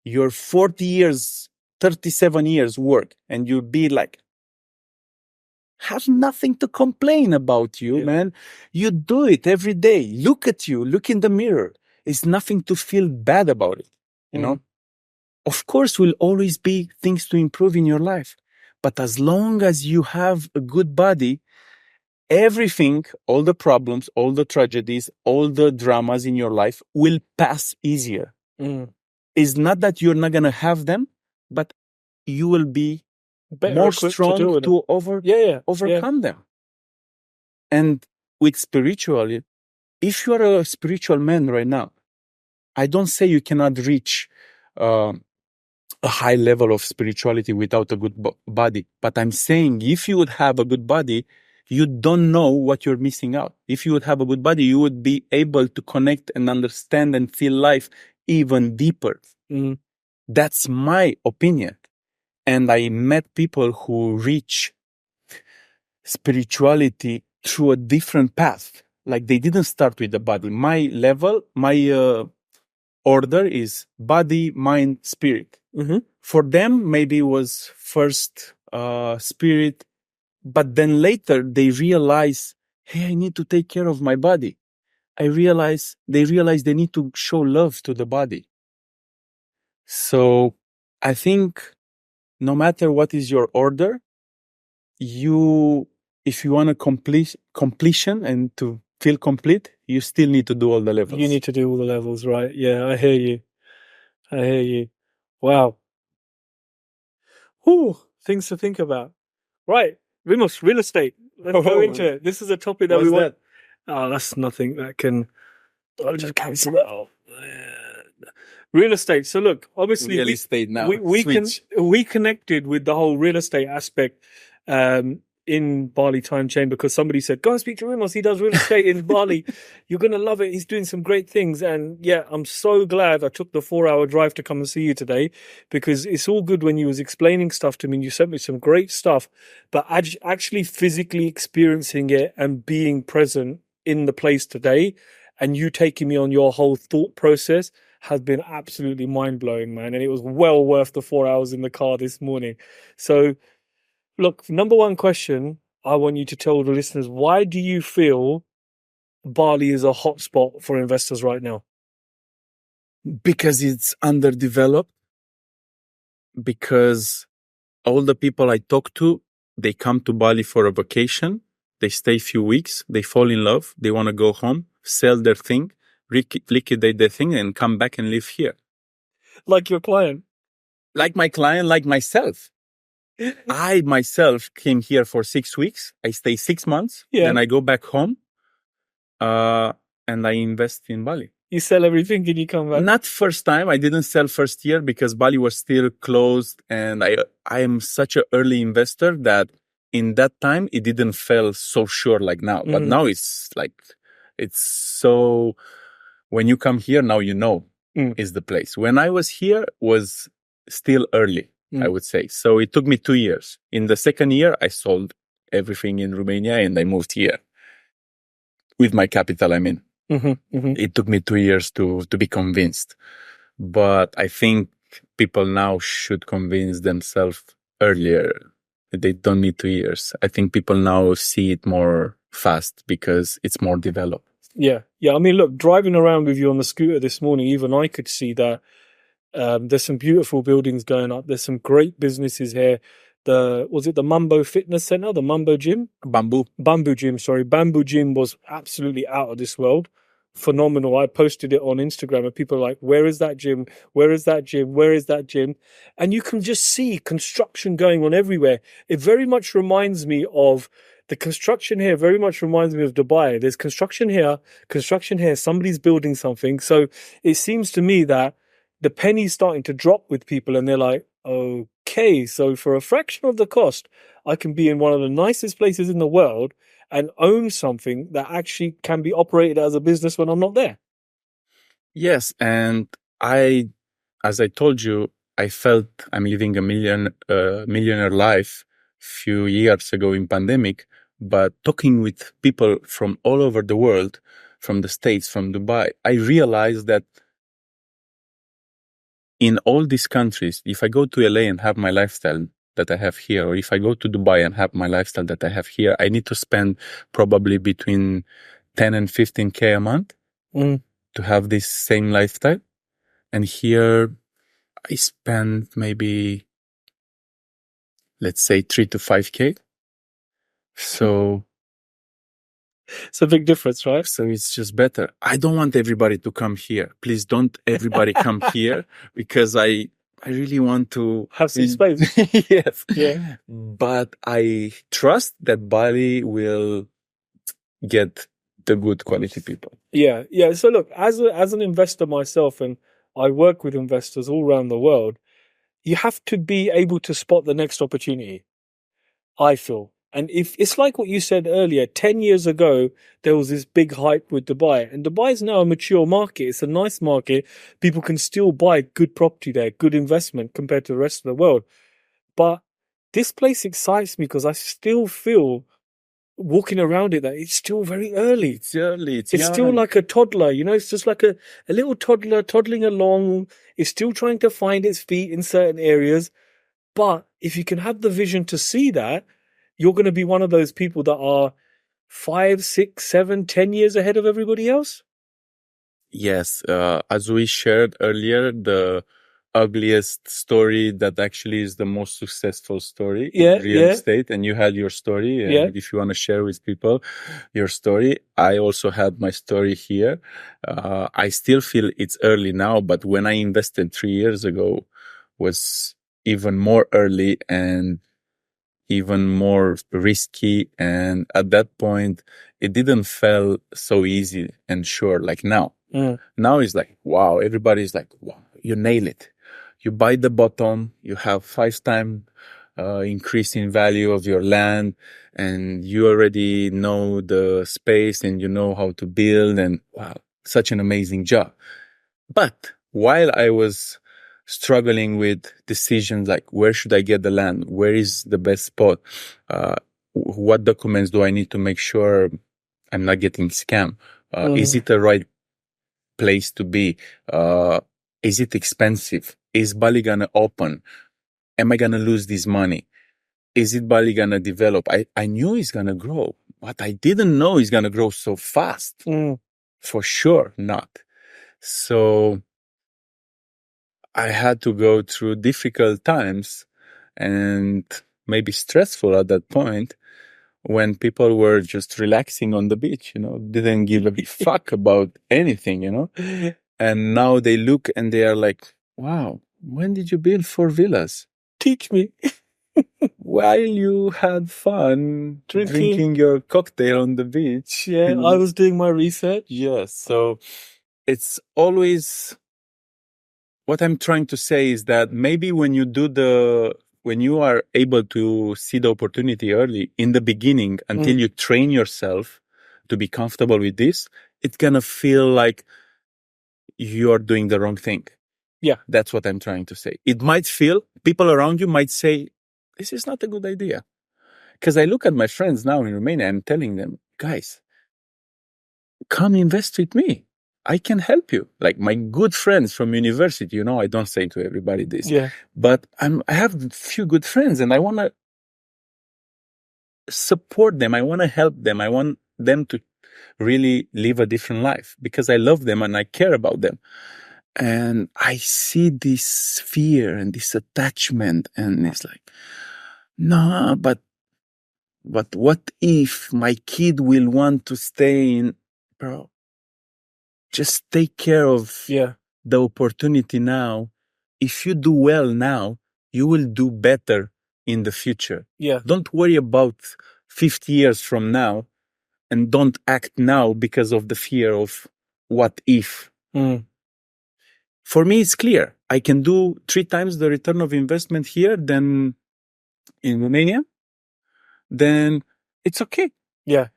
your 40 years, 37 years work, and you'll be like, have nothing to complain about you, man. You do it every day. Look at you, look in the mirror. It's nothing to feel bad about it, you know? Of course, will always be things to improve in your life. But as long as you have a good body, everything, all the problems, all the tragedies, all the dramas in your life will pass easier. It's not that you're not going to have them, but you will be more strong to overcome them. And with spirituality, if you are a spiritual man right now, I don't say you cannot reach a high level of spirituality without a good body. But I'm saying if you would have a good body, you don't know what you're missing out. If you would have a good body, you would be able to connect and understand and feel life even deeper. That's my opinion. And I met people who reach spirituality through a different path. Like they didn't start with the body. My level, my order is body, mind, spirit. For them, maybe it was first spirit, but then later they realize, hey, I need to take care of my body. They realize they need to show love to the body. So I think no matter what is your order, if you want a completion and to feel complete, you still need to do all the levels. You need to do all the levels, right? Yeah, I hear you. Wow. Ooh, things to think about. Right. Rimos, real estate. Let's go into it. This is a topic that we want. Oh, that's nothing that can... I'll just cancel that off. Real estate. So look, obviously real estate now. We connected with the whole real estate aspect in Bali time chain because somebody said, go and speak to Rimos. He does real estate in Bali. You're going to love it. He's doing some great things. And yeah, I'm so glad I took the 4-hour drive to come and see you today because it's all good when you was explaining stuff to me and you sent me some great stuff, but actually physically experiencing it and being present in the place today and you taking me on your whole thought process has been absolutely mind-blowing, man. And it was well worth the 4 hours in the car this morning. So, look, number one question, I want you to tell the listeners, why do you feel Bali is a hotspot for investors right now? Because it's underdeveloped. Because all the people I talk to, they come to Bali for a vacation. They stay a few weeks. They fall in love. They want to go home, sell their thing, liquidate their thing and come back and live here. Like your client? Like my client, like myself. I myself came here for 6 weeks. I stay 6 months. Then I go back home and I invest in Bali. You sell everything and you come back? Not first time. I didn't sell first year because Bali was still closed. And I am such an early investor that in that time, it didn't feel so sure like now. But now it's like, it's so... When you come here, now you know is the place. When I was here, was still early, I would say. So it took me 2 years. In the second year, I sold everything in Romania and I moved here. With my capital, I mean. It took me 2 years to be convinced. But I think people now should convince themselves earlier. They don't need 2 years. I think people now see it more fast because it's more developed. Yeah. I mean, look, driving around with you on the scooter this morning, even I could see that there's some beautiful buildings going up. There's some great businesses here. Was it the Mambo Fitness Center, the Mambo Gym? Bamboo Gym, sorry. Bamboo Gym was absolutely out of this world. phenomenal. I posted it on Instagram and people are like, where is that gym? Where is that gym? Where is that gym? And you can just see construction going on everywhere. It very much reminds me of the construction here, very much reminds me of Dubai. There's construction here, somebody's building something. So it seems to me that the penny's starting to drop with people and they're like, okay, so for a fraction of the cost, I can be in one of the nicest places in the world and own something that actually can be operated as a business when I'm not there. Yes, and as I told you, I felt I'm living a millionaire life few years ago in pandemic, but talking with people from all over the world, from the States, from Dubai, I realized that in all these countries, if I go to LA and have my lifestyle that I have here, or if I go to Dubai and have my lifestyle that I have here, I need to spend probably between 10 and 15K a month to have this same lifestyle. And here I spend maybe, let's say 3 to 5K. So it's a big difference, right? So it's just better. I don't want everybody to come here. Please don't everybody come here, because I really want to have some space. Yes. Yeah. But I trust that Bali will get the good quality people. Yeah. Yeah. So look, as an investor myself, and I work with investors all around the world, you have to be able to spot the next opportunity, I feel. And if it's like what you said earlier, 10 years ago, there was this big hype with Dubai, and Dubai is now a mature market. It's a nice market. People can still buy good property there, good investment compared to the rest of the world. But this place excites me because I still feel walking around it that it's still very early. It's early. It's still like a toddler, you know, it's just like a little toddler toddling along. It's still trying to find its feet in certain areas. But if you can have the vision to see that, you're going to be one of those people that are 5, 6, 7, 10 years ahead of everybody else. Yes. As we shared earlier, the ugliest story that actually is the most successful story in real estate. And you had your story. And if you want to share with people your story, I also had my story here. I still feel it's early now, but when I invested 3 years ago was even more early and even more risky. And at that point, it didn't feel so easy and sure like now. Now it's like, wow, everybody's like, wow, you nail it. You buy the bottom, you have 5 times increase in value of your land, and you already know the space and you know how to build, and wow, such an amazing job. But while I was struggling with decisions like, where should I get the land? Where is the best spot? What documents do I need to make sure I'm not getting scammed? Is it the right place to be? Is it expensive? Is Bali gonna open? Am I gonna lose this money? Is it Bali gonna develop? I knew it's gonna grow, but I didn't know it's gonna grow so fast. For sure not. So I had to go through difficult times and maybe stressful at that point, when people were just relaxing on the beach, you know, didn't give a fuck about anything, you know. And now they look and they are like, wow, when did you build 4 villas? Teach me. While you had fun drinking your cocktail on the beach. Yeah, I was doing my research. Yes. So it's always, what I'm trying to say is that maybe when you are able to see the opportunity early in the beginning, until you train yourself to be comfortable with this, it's going to feel like you're doing the wrong thing. Yeah. That's what I'm trying to say. It might feel, people around you might say, this is not a good idea. Because I look at my friends now in Romania, I'm telling them, guys, come invest with me. I can help you. Like my good friends from university, you know, I don't say to everybody this, but I have a few good friends and I want to support them. I want to help them. I want them to really live a different life because I love them and I care about them. And I see this fear and this attachment, and it's like, no, but what if my kid will want to stay in, bro? just take care of Yeah. the opportunity now. If you do well now, you will do better in the future. Yeah. Don't worry about 50 years from now, and don't act now because of the fear of what if. For me, it's clear. I can do 3 times the return of investment here than in Romania. Then it's okay. Yeah.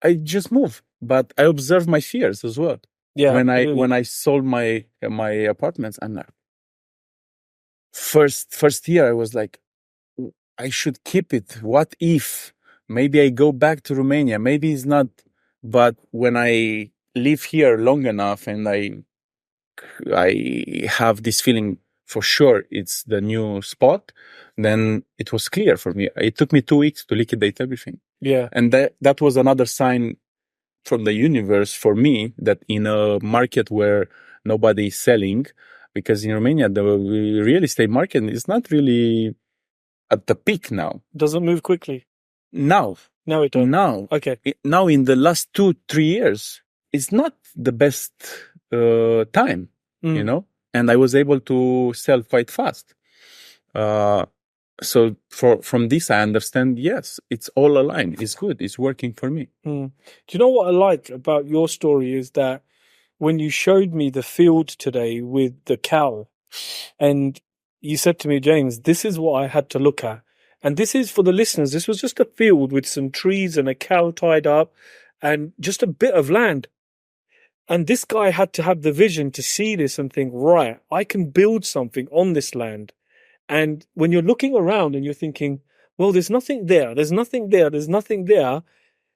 I just move, but I observe my fears as well. Yeah. When I sold my apartments, I'm like, first year I was like, I should keep it. What if maybe I go back to Romania? Maybe it's not. But when I live here long enough and I have this feeling for sure it's the new spot, then it was clear for me. It took me 2 weeks to liquidate everything. Yeah. And that was another sign from the universe for me that in a market where nobody is selling, because in Romania, the real estate market is not really at the peak now. Doesn't move quickly. Now it don't. Now. Okay. Now in the last 2-3 years, it's not the best time, you know? And I was able to sell quite fast. So from this, I understand, yes, it's all aligned. It's good. It's working for me. Do you know what I liked about your story is that when you showed me the field today with the cow, and you said to me, James, this is what I had to look at. And this is for the listeners. This was just a field with some trees and a cow tied up and just a bit of land. And this guy had to have the vision to see this and think, right, I can build something on this land. And when you're looking around and you're thinking, well, there's nothing there, there's nothing there, there's nothing there,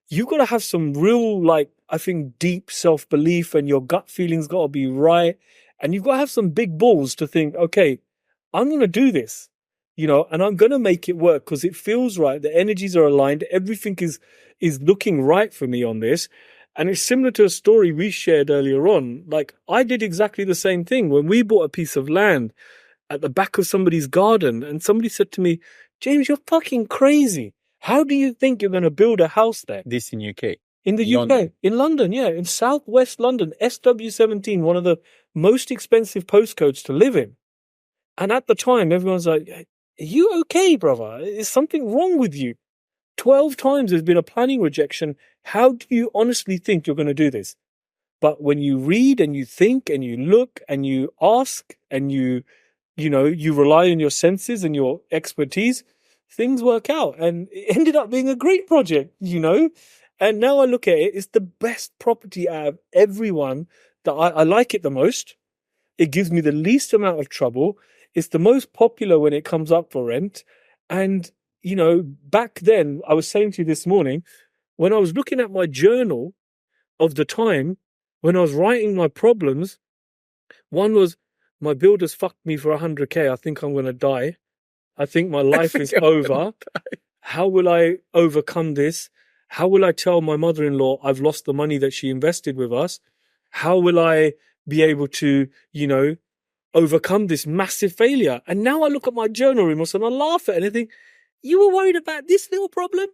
you've got to have some real, like, I think, deep self-belief, and your gut feelings got to be right. And you've got to have some big balls to think, okay, I'm going to do this, you know, and I'm going to make it work because it feels right. The energies are aligned. Everything is looking right for me on this. And it's similar to a story we shared earlier on. Like, I did exactly the same thing when we bought a piece of land at the back of somebody's garden. And somebody said to me, James, you're fucking crazy. How do you think you're going to build a house there? This in UK. In the UK. In London, yeah. In southwest London, SW17, one of the most expensive postcodes to live in. And at the time, everyone's like, are you okay, brother? Is something wrong with you? 12 times there's been a planning rejection. How do you honestly think you're going to do this? But when you read and you think and you look and you ask and you rely on your senses and your expertise, things work out. And it ended up being a great project, you know? And now I look at it, it's the best property out of everyone that I like it the most. It gives me the least amount of trouble. It's the most popular when it comes up for rent. And, you know, back then, I was saying to you this morning, when I was looking at my journal of the time, when I was writing my problems, one was, my builder's fucked me for 100K. I think I'm going to die. I think my life is over. How will I overcome this? How will I tell my mother-in-law I've lost the money that she invested with us? How will I be able to, you know, overcome this massive failure? And now I look at my journal remorse and I laugh at it and I think, you were worried about this little problem?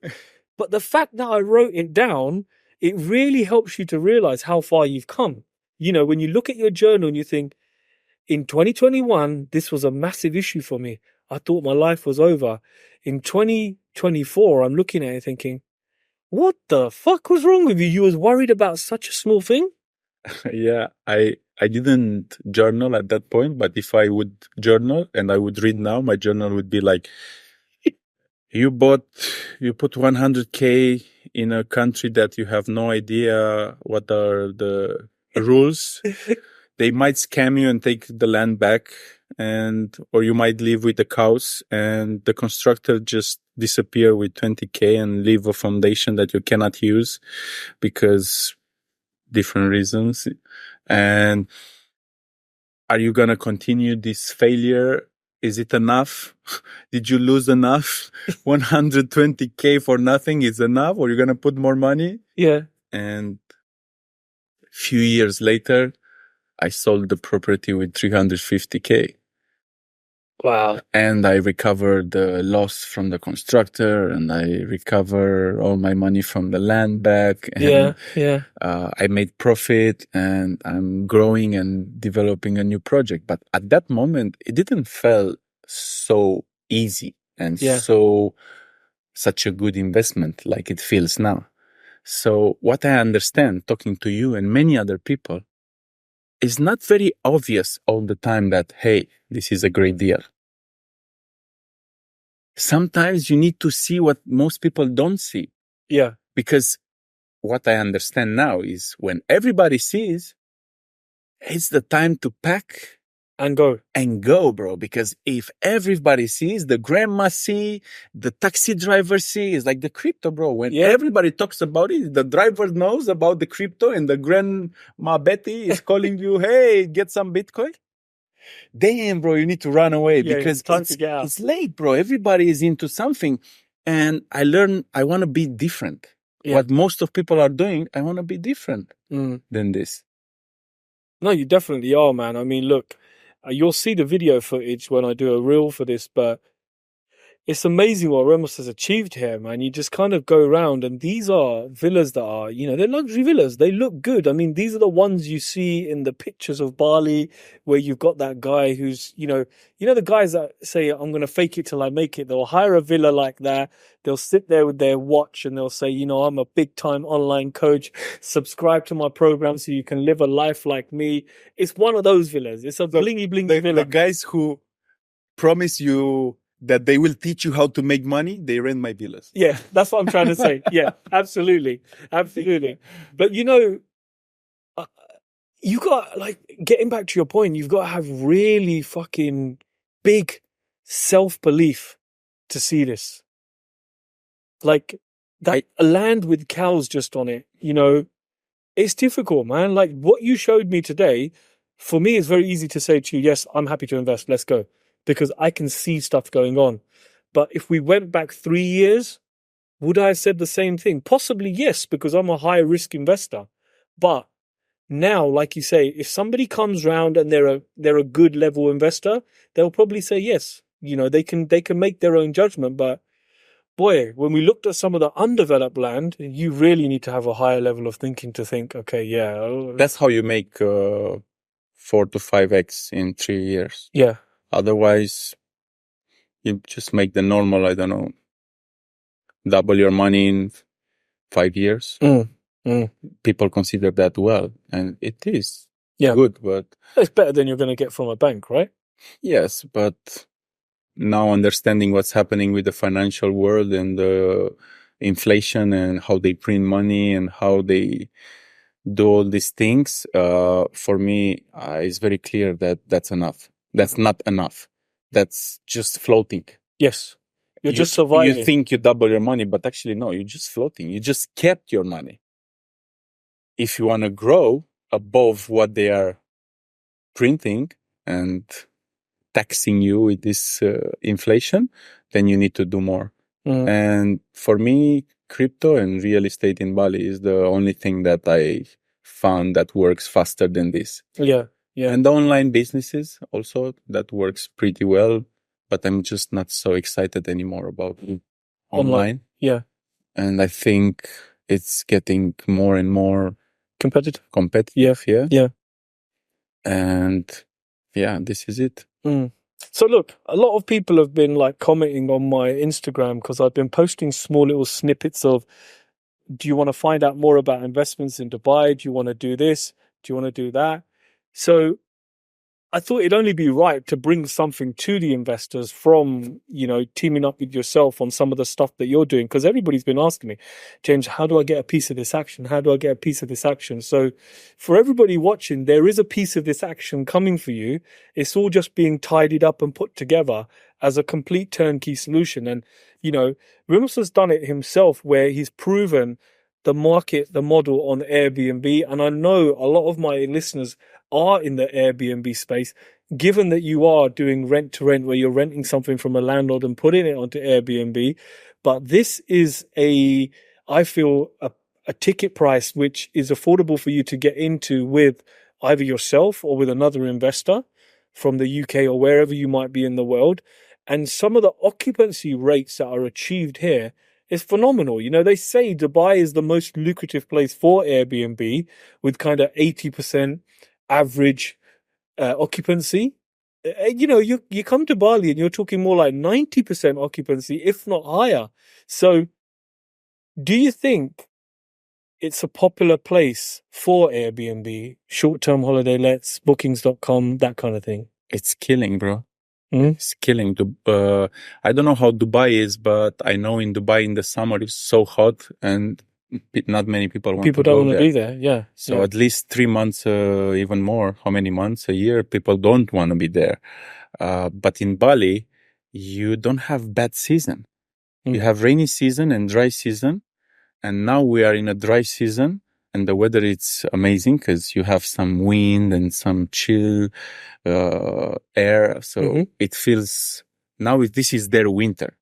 But the fact that I wrote it down, it really helps you to realize how far you've come. You know, when you look at your journal and you think, in 2021, this was a massive issue for me. I thought my life was over. In 2024, I'm looking at it thinking, what the fuck was wrong with you? You was worried about such a small thing? Yeah, I didn't journal at that point, but if I would journal and I would read now, my journal would be like, you put 100K in a country that you have no idea what are the rules. They might scam you and take the land back, or you might live with the cows and the constructor just disappear with 20K and leave a foundation that you cannot use because different reasons. And are you going to continue this failure? Is it enough? Did you lose enough? 120K for nothing is enough, or you're going to put more money? Yeah. And a few years later, I sold the property with 350K. Wow. And I recover the loss from the constructor, and I recover all my money from the land back. And I made profit, and I'm growing and developing a new project. But at that moment, it didn't feel so easy and such a good investment like it feels now. So what I understand talking to you and many other people is not very obvious all the time that, hey, this is a great deal. Sometimes you need to see what most people don't see. Yeah. Because what I understand now is when everybody sees, it's the time to pack and go, bro. Because if everybody sees, the grandma see, the taxi driver see, it's like the crypto, bro. When everybody talks about it, the driver knows about the crypto, and the grandma Betty is calling you, hey, get some Bitcoin. Damn, bro, you need to run away because it's time to get out. It's late, bro. Everybody is into something. And I learned I want to be different. What most of people are doing, I want to be different than this. No, you definitely are, man. I mean, look, you'll see the video footage when I do a reel for this, but it's amazing what Ramos has achieved here, man. You just kind of go around, and these are villas that are, they're luxury villas. They look good. I mean, these are the ones you see in the pictures of Bali, where you've got that guy who's, the guys that say, I'm going to fake it till I make it. They'll hire a villa like that. They'll sit there with their watch and they'll say, I'm a big time online coach. Subscribe to my program so you can live a life like me. It's one of those villas. It's a blingy villa. The guys who promise you that they will teach you how to make money, they rent my villas. Yeah, that's what I'm trying to say. Yeah, absolutely. Absolutely. But you got, getting back to your point, you've got to have really fucking big self-belief to see this. Like, that land with cows just on it, it's difficult, man. Like, what you showed me today, for me, it's very easy to say to you, yes, I'm happy to invest, let's go. Because I can see stuff going on. But if we went back 3 years, would I have said the same thing? Possibly yes, because I'm a high risk investor. But now, like you say, if somebody comes round and they're a good level investor, they'll probably say yes. They can make their own judgment. But boy, when we looked at some of the undeveloped land, you really need to have a higher level of thinking to think, okay, that's how you make 4 to 5x in 3 years. Yeah. Otherwise, you just make the normal, I don't know, double your money in 5 years. People consider that well, and it is good, but it's better than you're going to get from a bank, right? Yes, but now understanding what's happening with the financial world and the inflation and how they print money and how they do all these things, for me, it's very clear that that's enough. That's not enough. That's just floating. Yes. You're just surviving. You think you double your money, but actually, no, you're just floating. You just kept your money. If you want to grow above what they are printing and taxing you with this inflation, then you need to do more. And for me, crypto and real estate in Bali is the only thing that I found that works faster than this. Yeah. And the online businesses also, that works pretty well, but I'm just not so excited anymore about online. Yeah. And I think it's getting more and more competitive. Yeah. And this is it. So look, a lot of people have been commenting on my Instagram because I've been posting small little snippets of, do you want to find out more about investments in Dubai? Do you want to do this? Do you want to do that? So I thought it'd only be right to bring something to the investors from, teaming up with yourself on some of the stuff that you're doing. Because everybody's been asking me, James, how do I get a piece of this action? How do I get a piece of this action? So for everybody watching, there is a piece of this action coming for you. It's all just being tidied up and put together as a complete turnkey solution. And, Rimus has done it himself where he's proven the market, the model on Airbnb. And I know a lot of my listeners are in the Airbnb space, given that you are doing rent to rent, where you're renting something from a landlord and putting it onto Airbnb. But this is I feel a ticket price which is affordable for you to get into with either yourself or with another investor. from the UK or wherever you might be in the world. And some of the occupancy rates that are achieved here is phenomenal. You know, they say Dubai is the most lucrative place for Airbnb with kind of 80% average occupancy. You know, you come to Bali and you're talking more like 90% occupancy, if not higher. So do you think it's a popular place for Airbnb, short-term holiday lets, bookings.com, that kind of thing? It's killing, bro. Mm? It's killing. I don't know how Dubai is, but I know in Dubai in the summer it's so hot and not many people want People to don't go want to there. be there, yeah. So yeah. at least 3 months, even more, how many months a year, people don't want to be there. But in Bali, you don't have bad season. You have rainy season and dry season. And now we are in a dry season and the weather is amazing because you have some wind and some chill air. So it feels now this is their winter.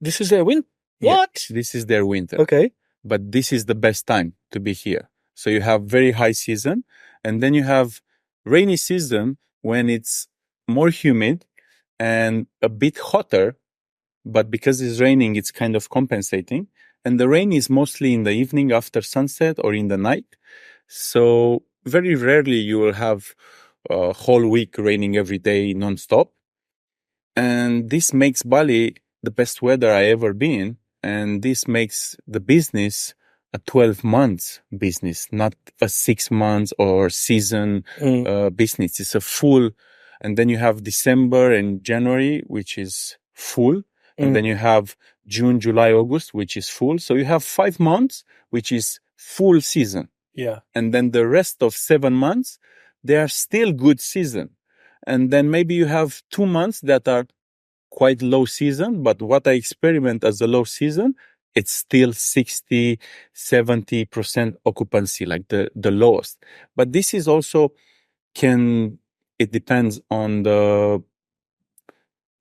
This is their winter? Yeah, What? this is their winter. Okay. But this is the best time to be here. So you have very high season and then you have rainy season when it's more humid and a bit hotter, but because it's raining, it's kind of compensating. And the rain is mostly in the evening after sunset or in the night. So very rarely you will have a whole week raining every day nonstop. And this makes Bali the best weather I ever been. And this makes the business a 12 months business, not a 6 months or season business. It's a full, and then you have December and January, which is full. And then you have June, July, August, which is full. So you have 5 months, which is full season. Yeah. And then the rest of 7 months, they are still good season. And then maybe you have 2 months that are quite low season, but what I experiment as a low season, it's still 60, 70% occupancy, like the lowest. But this is also it depends on the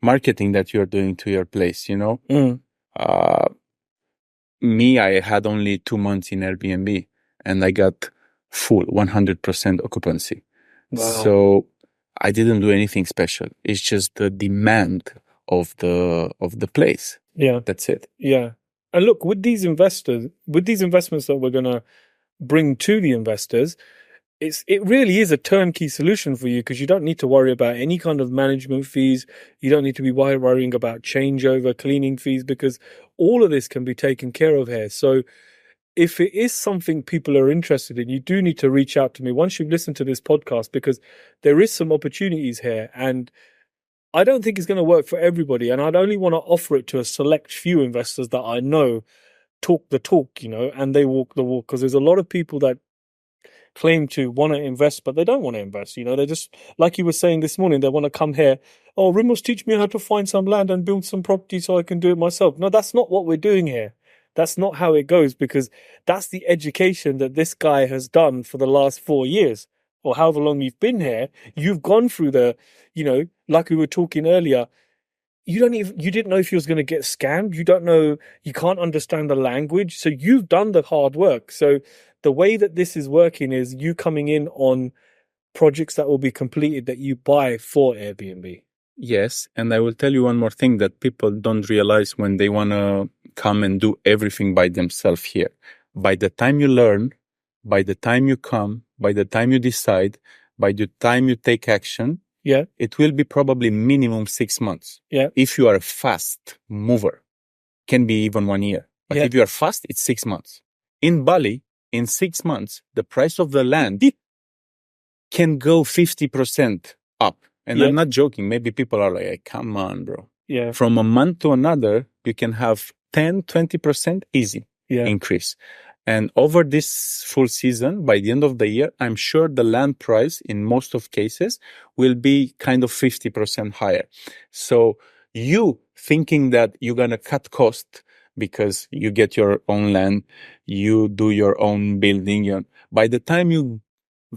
marketing that you're doing to your place, you know? Me, I had only 2 months in Airbnb and I got full 100% occupancy. Wow. So I didn't do anything special. It's just the demand of the place. Yeah. That's it. Yeah. And look, with these investments that we're going to bring to the investors, it really is a turnkey solution for you because you don't need to worry about any kind of management fees. You don't need to be worrying about changeover, cleaning fees, because all of this can be taken care of here. So if it is something people are interested in, you do need to reach out to me once you've listened to this podcast, because there is some opportunities here. And I don't think it's going to work for everybody. And I'd only want to offer it to a select few investors that I know talk the talk, you know, and they walk the walk. Because there's a lot of people that claim to want to invest, but they don't want to invest. You know, they just, like you were saying this morning, they want to come here. Oh, Rimos, teach me how to find some land and build some property so I can do it myself. No, that's not what we're doing here. That's not how it goes, because that's the education that this guy has done for the last 4 years or however long you've been here. You've gone through the, you know, like we were talking earlier, you didn't know if you was going to get scammed. You don't know, you can't understand the language. So you've done the hard work. So the way that this is working is you coming in on projects that will be completed that you buy for Airbnb. Yes. And I will tell you one more thing that people don't realize when they want to come and do everything by themselves here. By the time you learn, by the time you come, by the time you decide, by the time you take action, yeah, it will be probably minimum 6 months. Yeah. If you are a fast mover, can be even 1 year. But if you are fast, it's 6 months. In Bali, in 6 months, the price of the land can go 50% up. And I'm not joking. Maybe people are like, come on, bro. Yeah. From a month to another, you can have 10, 20% easy increase. And over this full season, by the end of the year, I'm sure the land price in most of cases will be kind of 50% higher. So you thinking that you're going to cut cost because you get your own land, you do your own building. By the time you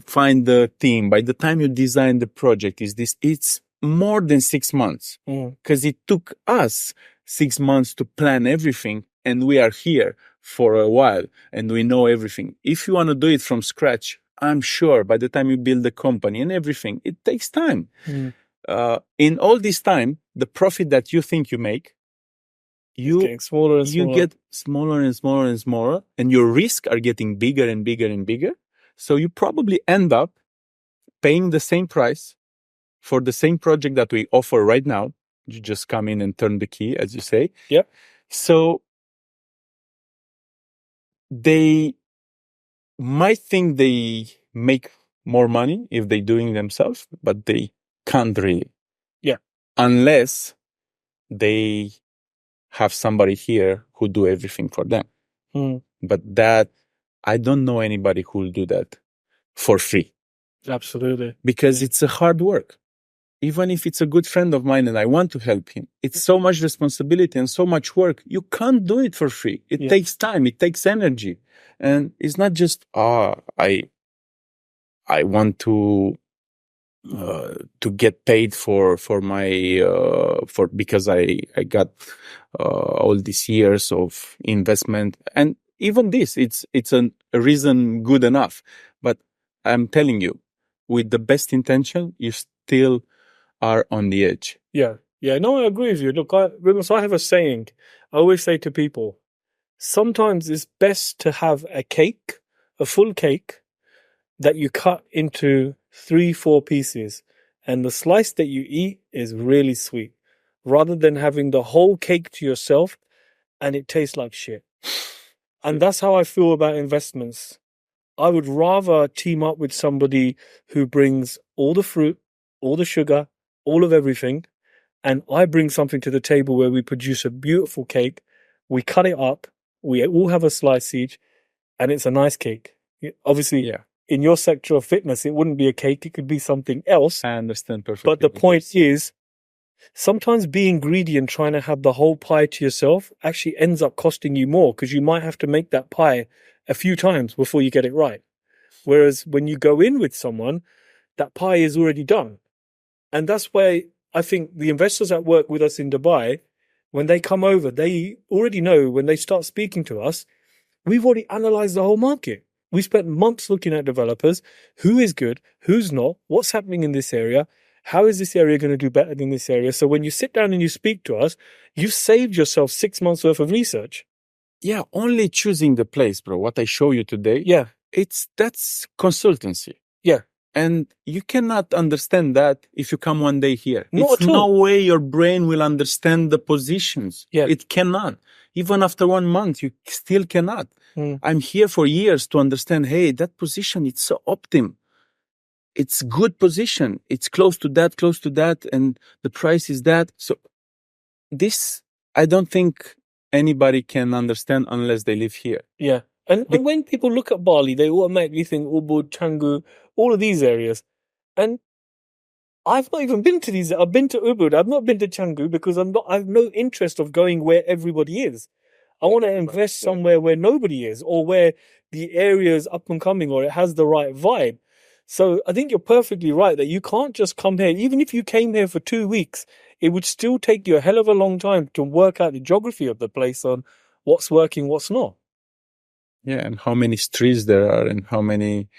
find the team, by the time you design the project, it's more than 6 months, because it took us 6 months to plan everything, and we are here for a while and we know everything. If you want to do it from scratch, I'm sure by the time you build the company and everything, it takes time. in all this time, the profit that you think you make, getting smaller and you smaller. get smaller and smaller and smaller, and your risks are getting bigger and bigger and bigger. So you probably end up paying the same price for the same project that we offer right now. You just come in and turn the key, as you say. Yep. So they might think they make more money if they're doing themselves, but they can't really. Yeah. Unless they have somebody here who do everything for them. But that, I don't know anybody who will do that for free. Absolutely. Because it's a hard work. Even if it's a good friend of mine and I want to help him, it's so much responsibility and so much work. You can't do it for free. It takes time. It takes energy. And it's not just, I want to get paid for because I got all these years of investment. And even this, it's a reason good enough. But I'm telling you, with the best intention, you still are on the edge. Yeah. No, I agree with you. Look, I have a saying. I always say to people, sometimes it's best to have a cake, a full cake, that you cut into 3-4 pieces, and the slice that you eat is really sweet, rather than having the whole cake to yourself and it tastes like shit. And that's how I feel about investments. I would rather team up with somebody who brings all the fruit, all the sugar, all of everything, and I bring something to the table where we produce a beautiful cake, we cut it up, we all have a slice each, and it's a nice cake. Obviously, in your sector of fitness, it wouldn't be a cake, it could be something else. I understand perfectly. But the point is, sometimes being greedy and trying to have the whole pie to yourself actually ends up costing you more, because you might have to make that pie a few times before you get it right. Whereas when you go in with someone, that pie is already done. And that's why I think the investors that work with us in Dubai, when they come over, they already know when they start speaking to us, we've already analyzed the whole market. We spent months looking at developers, who is good, who's not, what's happening in this area, how is this area going to do better than this area? So when you sit down and you speak to us, you've saved yourself 6 months worth of research. Yeah, only choosing the place, bro. What I show you today, that's consultancy. Yeah. And you cannot understand that if you come one day here. Not at all. No way your brain will understand the positions. Yeah. It cannot. Even after 1 month, you still cannot. I'm here for years to understand, hey, that position, it's so optim. It's good position. It's close to that, and the price is that. So this, I don't think anybody can understand unless they live here. Yeah. And when people look at Bali, they automatically think Ubud, Canggu, all of these areas. And I've not even been to these. I've been to Ubud. I've not been to Canggu because I have no interest of going where everybody is. I want to invest somewhere where nobody is, or where the area is up and coming, or it has the right vibe. So I think you're perfectly right that you can't just come here. Even if you came here for 2 weeks, it would still take you a hell of a long time to work out the geography of the place on what's working, what's not. Yeah, and how many streets there are, and how many.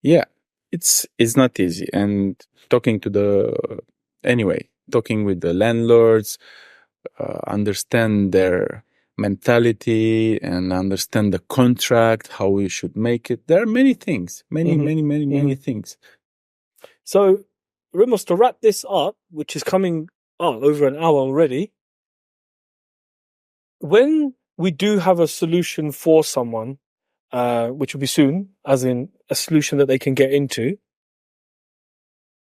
Yeah, it's not easy. And talking with the landlords, understand their mentality and understand the contract, how we should make it. There are many things, many things. So, Rimos, to wrap this up, which is coming over an hour already, when we do have a solution for someone, which will be soon, as in a solution that they can get into,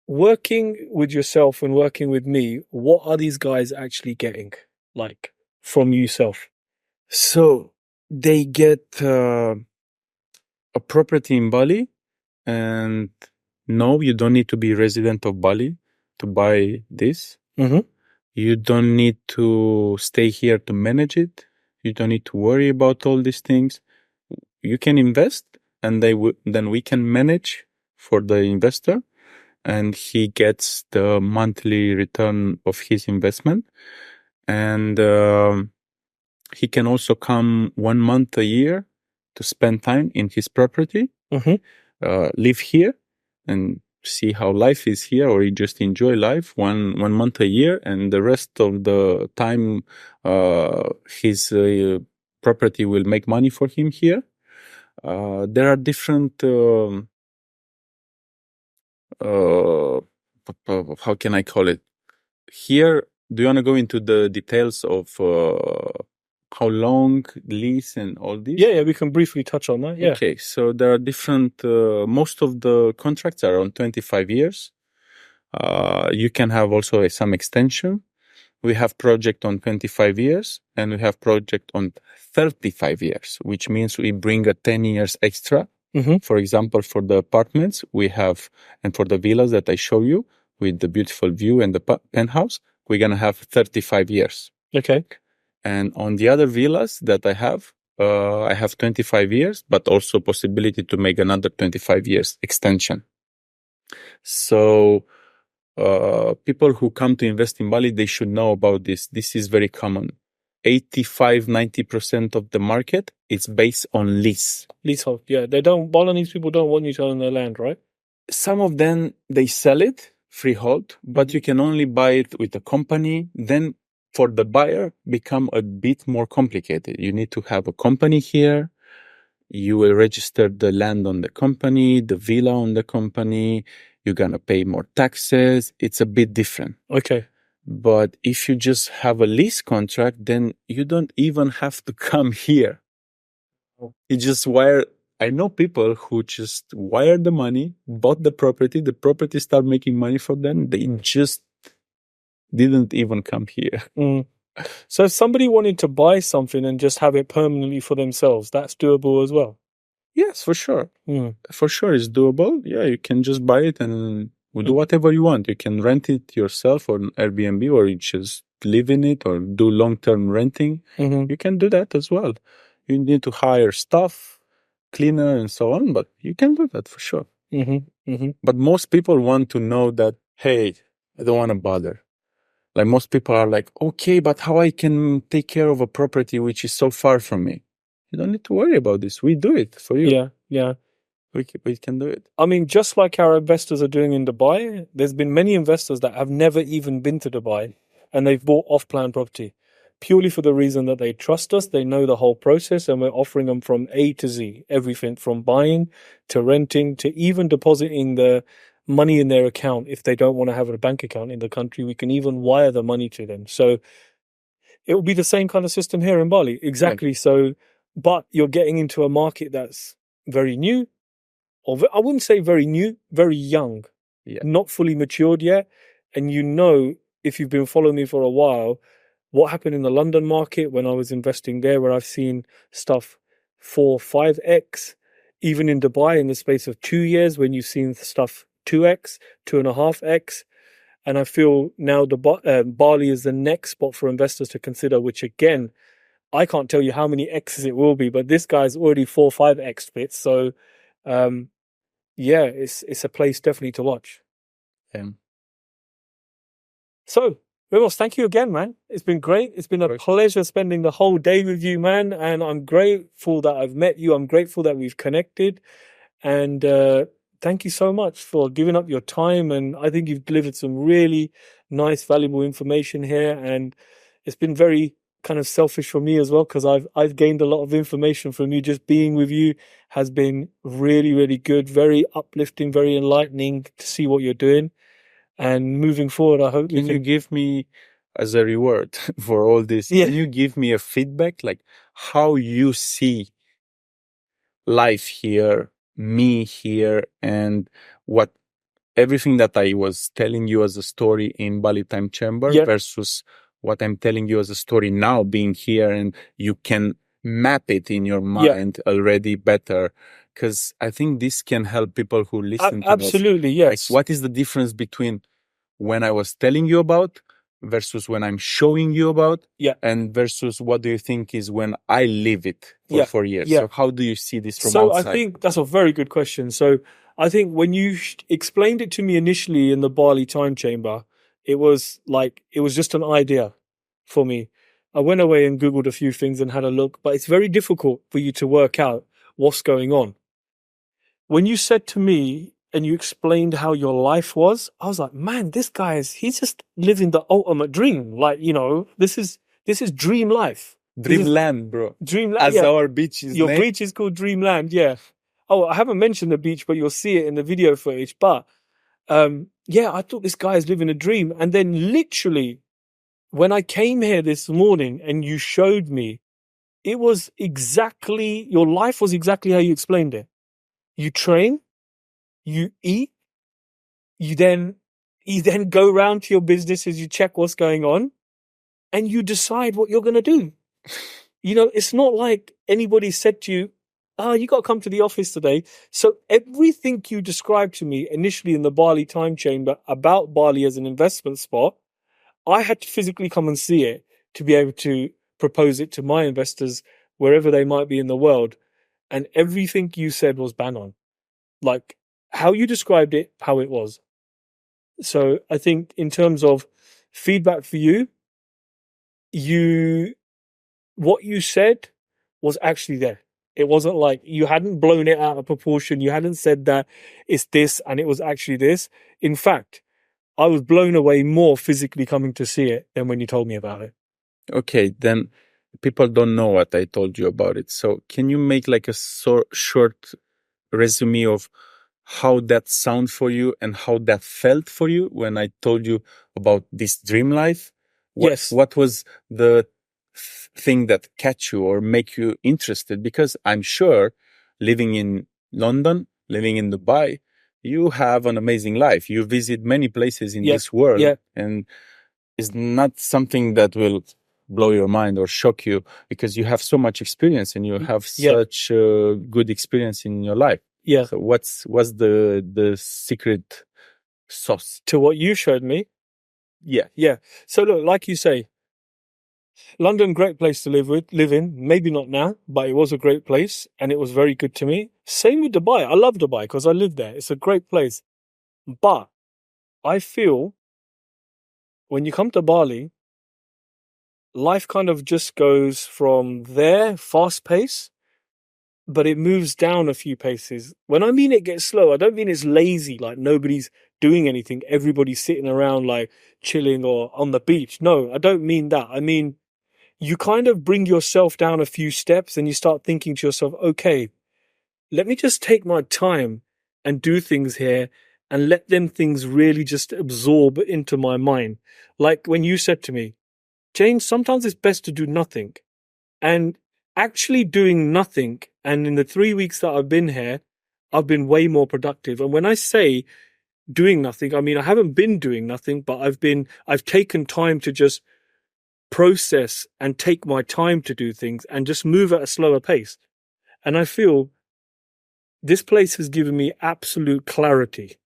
working with yourself and working with me, what are these guys actually getting, like, from yourself? So they get a property in Bali, and no, you don't need to be a resident of Bali to buy this. Mm-hmm. You don't need to stay here to manage it. You don't need to worry about all these things. You can invest, and then we can manage for the investor, and he gets the monthly return of his investment. And he can also come 1 month a year to spend time in his property, live here, and see how life is here, or he just enjoy life 1 month a year, and the rest of the time, his property will make money for him here. There are different, how can I call it? Here, do you want to go into the details of how long lease and all this? Yeah, we can briefly touch on that. Yeah. Okay, so there are different, most of the contracts are on 25 years. You can have also some extension. We have project on 25 years and we have project on 35 years, which means we bring a 10 years extra. Mm-hmm. For example, for the apartments we have, and for the villas that I show you with the beautiful view and the penthouse, we're going to have 35 years. Okay. And on the other villas that I have 25 years, but also possibility to make another 25 years extension. So people who come to invest in Bali, they should know about this. This is very common. 85-90% of the market is based on lease. Leasehold, yeah. Balinese people don't want you to own their land, right? Some of them, they sell it freehold, but you can only buy it with a company. Then for the buyer, become a bit more complicated. You need to have a company here. You will register the land on the company, the villa on the company. You're going to pay more taxes. It's a bit different. Okay. But if you just have a lease contract, then you don't even have to come here. You just wire. I know people who just wire the money, bought the property start making money for them. They just didn't even come here. Mm. So if somebody wanted to buy something and just have it permanently for themselves, that's doable as well? Yes, for sure. Mm. For sure it's doable. Yeah, you can just buy it and do whatever you want. You can rent it yourself on Airbnb, or you just live in it, or do long-term renting. Mm-hmm. You can do that as well. You need to hire staff, cleaner and so on, but you can do that for sure. Mm-hmm. Mm-hmm. But most people want to know that, hey, I don't want to bother. Like most people are like, okay, but how I can take care of a property which is so far from me? You don't need to worry about this. We do it for you. Yeah. We can do it. I mean, just like our investors are doing in Dubai, there's been many investors that have never even been to Dubai, and they've bought off-plan property purely for the reason that they trust us. They know the whole process, and we're offering them from A to Z, everything from buying to renting to even depositing the money in their account. If they don't want to have a bank account in the country, we can even wire the money to them. So it will be the same kind of system here in Bali. Exactly. Yeah. So, but you're getting into a market that's very new, or I wouldn't say very new, very young, not fully matured yet. And you know, if you've been following me for a while, what happened in the London market when I was investing there, where I've seen stuff 4-5x, even in Dubai in the space of 2 years, when you've seen stuff 2x, 2.5x. And I feel now Bali is the next spot for investors to consider, which again, I can't tell you how many X's it will be, but this guy's already 4-5x bits. So, yeah, it's a place definitely to watch. So, 𝗚𝘁, thank you again, man. It's been great. It's been a pleasure spending the whole day with you, man. And I'm grateful that I've met you. I'm grateful that we've connected. And thank you so much for giving up your time. And I think you've delivered some really nice, valuable information here. And it's been very kind of selfish for me as well, because I've gained a lot of information from you. Just being with you has been really, really good, very uplifting, very enlightening to see what you're doing. And moving forward, I hope you give me as a reward for all this. Can you give me a feedback, like how you see life here, me here, and what everything that I was telling you as a story in Bali Time Chamber versus what I'm telling you as a story now being here, and you can map it in your mind already better. Because I think this can help people who listen to us. Absolutely, yes. Like, what is the difference between when I was telling you about versus when I'm showing you about, and versus what do you think is when I live it for 4 years? So how do you see this from outside? I think that's a very good question. So I think when you explained it to me initially in the Bali Time Chamber, it was just an idea for me. I went away and Googled a few things and had a look, but it's very difficult for you to work out what's going on. When you said to me, and you explained how your life was, I was like, man, he's just living the ultimate dream. Like, this is dream life. Dreamland, bro. Dreamland. As Yeah. our beach is Your named. beach is called Dreamland. Yeah. Oh, I haven't mentioned the beach, but you'll see it in the video footage. But yeah, I thought this guy is living a dream. And then literally, when I came here this morning and you showed me, your life was exactly how you explained it. You train, you eat, you then go around to your businesses, you check what's going on, and you decide what you're going to do. It's not like anybody said to you, you got to come to the office today. So everything you described to me initially in the Bali time chamber about Bali as an investment spot, I had to physically come and see it to be able to propose it to my investors wherever they might be in the world. And everything you said was bang on. Like how you described it, how it was. So I think in terms of feedback for you, what you said was actually there. It wasn't like you hadn't blown it out of proportion. You hadn't said that it's this and it was actually this. In fact, I was blown away more physically coming to see it than when you told me about it. Okay, then people don't know what I told you about it. So can you make like a short resume of how that sounded for you and how that felt for you when I told you about this dream life? Yes. What was the thing that catch you or make you interested? Because I'm sure living in London, living in Dubai, you have an amazing life. You visit many places in this world, and it's not something that will blow your mind or shock you because you have so much experience and you have such good experience in your life. Yeah. So what's the secret sauce to what you showed me? Yeah. Yeah. So look, like you say, London, great place to live in. Maybe not now, but it was a great place and it was very good to me. Same with Dubai. I love Dubai because I live there. It's a great place. But I feel when you come to Bali, life kind of just goes from there, fast pace, but it moves down a few paces. When I mean it gets slow, I don't mean it's lazy, like nobody's doing anything. Everybody's sitting around like chilling or on the beach. No, I don't mean that. I mean, you kind of bring yourself down a few steps and you start thinking to yourself, okay, let me just take my time and do things here and let them things really just absorb into my mind. Like when you said to me, James, sometimes it's best to do nothing. And actually doing nothing, and in the 3 weeks that I've been here, I've been way more productive. And when I say doing nothing, I mean, I haven't been doing nothing, but I've taken time to just process and take my time to do things and just move at a slower pace. And I feel this place has given me absolute clarity.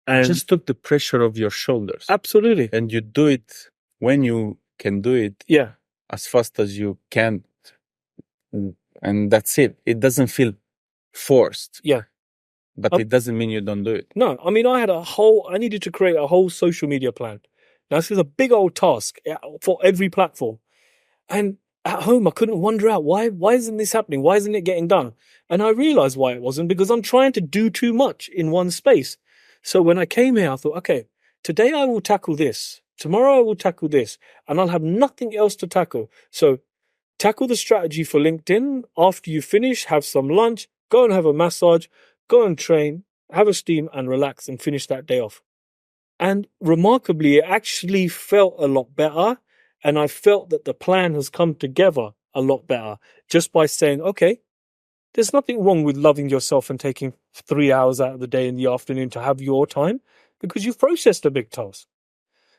And just took the pressure off your shoulders. Absolutely. And you do it when you can do it. Yeah. As fast as you can. And that's it. It doesn't feel forced. Yeah. But it doesn't mean you don't do it. No, I mean, I needed to create a whole social media plan. Now, this is a big old task for every platform. And at home, I couldn't wonder out why isn't this happening? Why isn't it getting done? And I realized why it wasn't, because I'm trying to do too much in one space. So when I came here, I thought, okay, today I will tackle this. Tomorrow I will tackle this. And I'll have nothing else to tackle. So tackle the strategy for LinkedIn. After you finish, have some lunch, go and have a massage, go and train, have a steam and relax and finish that day off. And remarkably, it actually felt a lot better. And I felt that the plan has come together a lot better just by saying, okay, there's nothing wrong with loving yourself and taking 3 hours out of the day in the afternoon to have your time because you've processed a big task.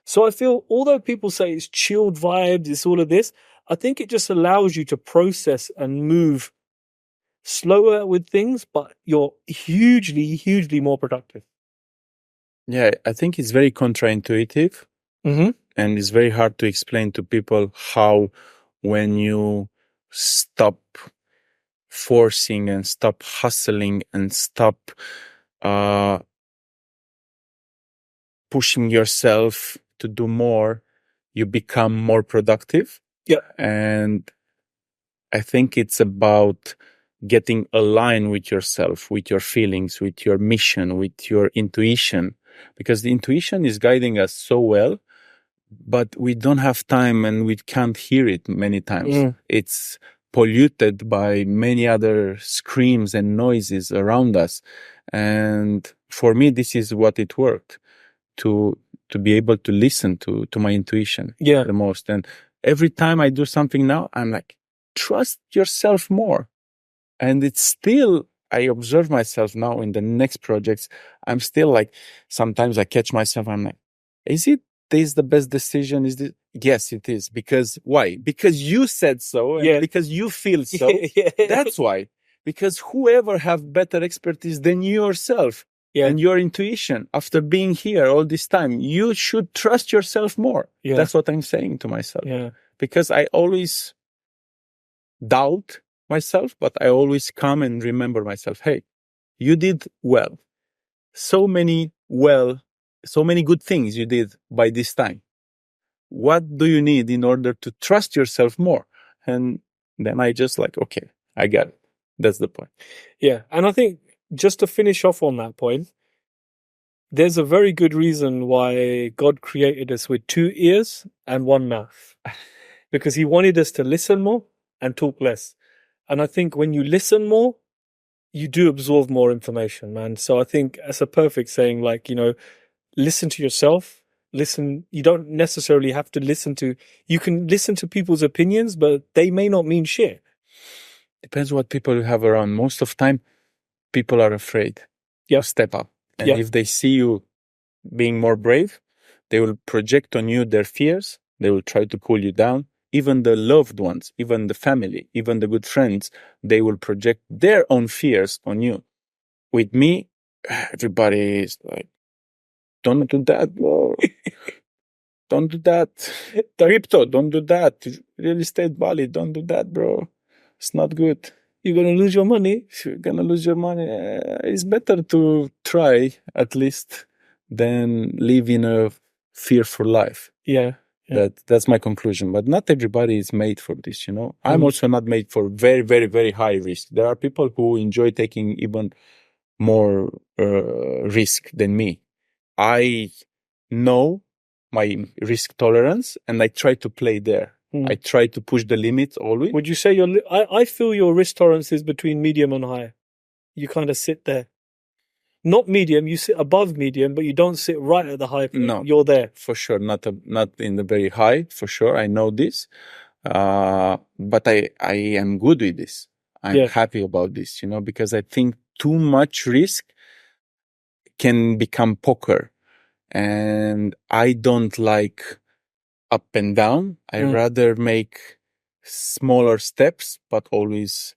So I feel, although people say it's chilled vibes, it's all of this, I think it just allows you to process and move slower with things, but you're hugely, hugely more productive. Yeah, I think it's very counterintuitive. Mm-hmm. And it's very hard to explain to people how when you stop forcing and stop hustling and stop pushing yourself to do more, you become more productive. Yeah. And I think it's about getting aligned with yourself, with your feelings, with your mission, with your intuition, because the intuition is guiding us so well, but we don't have time and we can't hear it many times. It's polluted by many other screams and noises around us. And for me, this is what it worked, to be able to listen to my intuition the most. And every time I do something now, I'm like, trust yourself more. And it's still, I observe myself now in the next projects. I'm still like, sometimes I catch myself. I'm like, is this the best decision? Is this? Yes, it is. Because why? Because you said so. And because you feel so. That's why. Because whoever have better expertise than you yourself and your intuition, after being here all this time, you should trust yourself more. That's what I'm saying to myself. Because I always doubt myself, but I always come and remember myself. Hey, you did well. So many good things you did by this time. What do you need in order to trust yourself more? And then I just like, okay, I got it. That's the point. Yeah. And I think just to finish off on that point, there's a very good reason why God created us with 2 ears and 1 mouth. Because he wanted us to listen more and talk less. And I think when you listen more, you do absorb more information, man. So I think that's a perfect saying, like, listen to yourself. Listen. You don't necessarily have to you can listen to people's opinions, but they may not mean shit. Depends what people you have around. Most of the time, people are afraid to step up. And if they see you being more brave, they will project on you their fears. They will try to pull you down. Even the loved ones, even the family, even the good friends, they will project their own fears on you. With me, everybody is like, don't do that, bro. Don't do that. Crypto, don't do that. Real estate Bali, don't do that, bro. It's not good. You're going to lose your money. If you're going to lose your money, it's better to try at least than live in a fearful life. That's my conclusion. But not everybody is made for this, I'm also not made for very, very, very high risk. There are people who enjoy taking even more risk than me. I know my risk tolerance and I try to play there. I try to push the limits always. Would you say I feel your risk tolerance is between medium and high. You kind of sit there. Not medium, you sit above medium, but you don't sit right at the high point. No, you're there. For sure, not in the very high, for sure. I know this. But I am good with this. I'm happy about this, because I think too much risk can become poker. And I don't like up and down. I rather make smaller steps, but always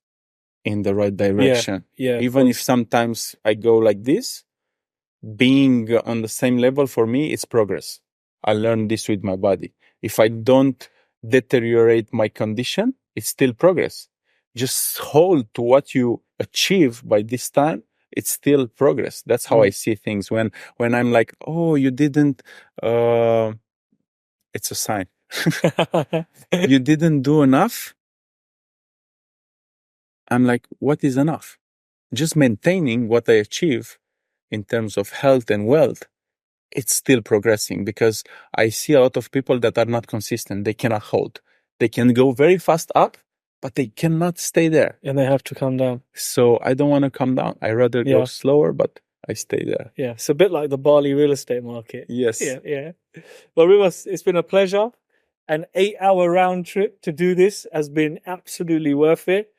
in the right direction. Even if sometimes I go like this, being on the same level for me, it's progress. I learned this with my body. If I don't deteriorate my condition, it's still progress. Just hold to what you achieve by this time. It's still progress. That's how I see things. When I'm like, oh, you didn't, it's a sign. You didn't do enough. I'm like, what is enough? Just maintaining what I achieve in terms of health and wealth, it's still progressing, because I see a lot of people that are not consistent. They cannot hold. They can go very fast up, but they cannot stay there. And they have to come down. So I don't want to come down. I rather go slower, but I stay there. Yeah, it's a bit like the Bali real estate market. Yes. Yeah. Well, 𝗚𝘁, it's been a pleasure. An 8-hour round trip to do this has been absolutely worth it.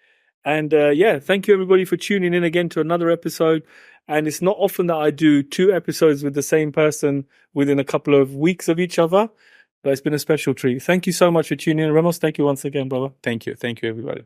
And thank you everybody for tuning in again to another episode. And it's not often that I do 2 episodes with the same person within a couple of weeks of each other, but it's been a special treat. Thank you so much for tuning in. Ramos, thank you once again, brother. Thank you. Thank you, everybody.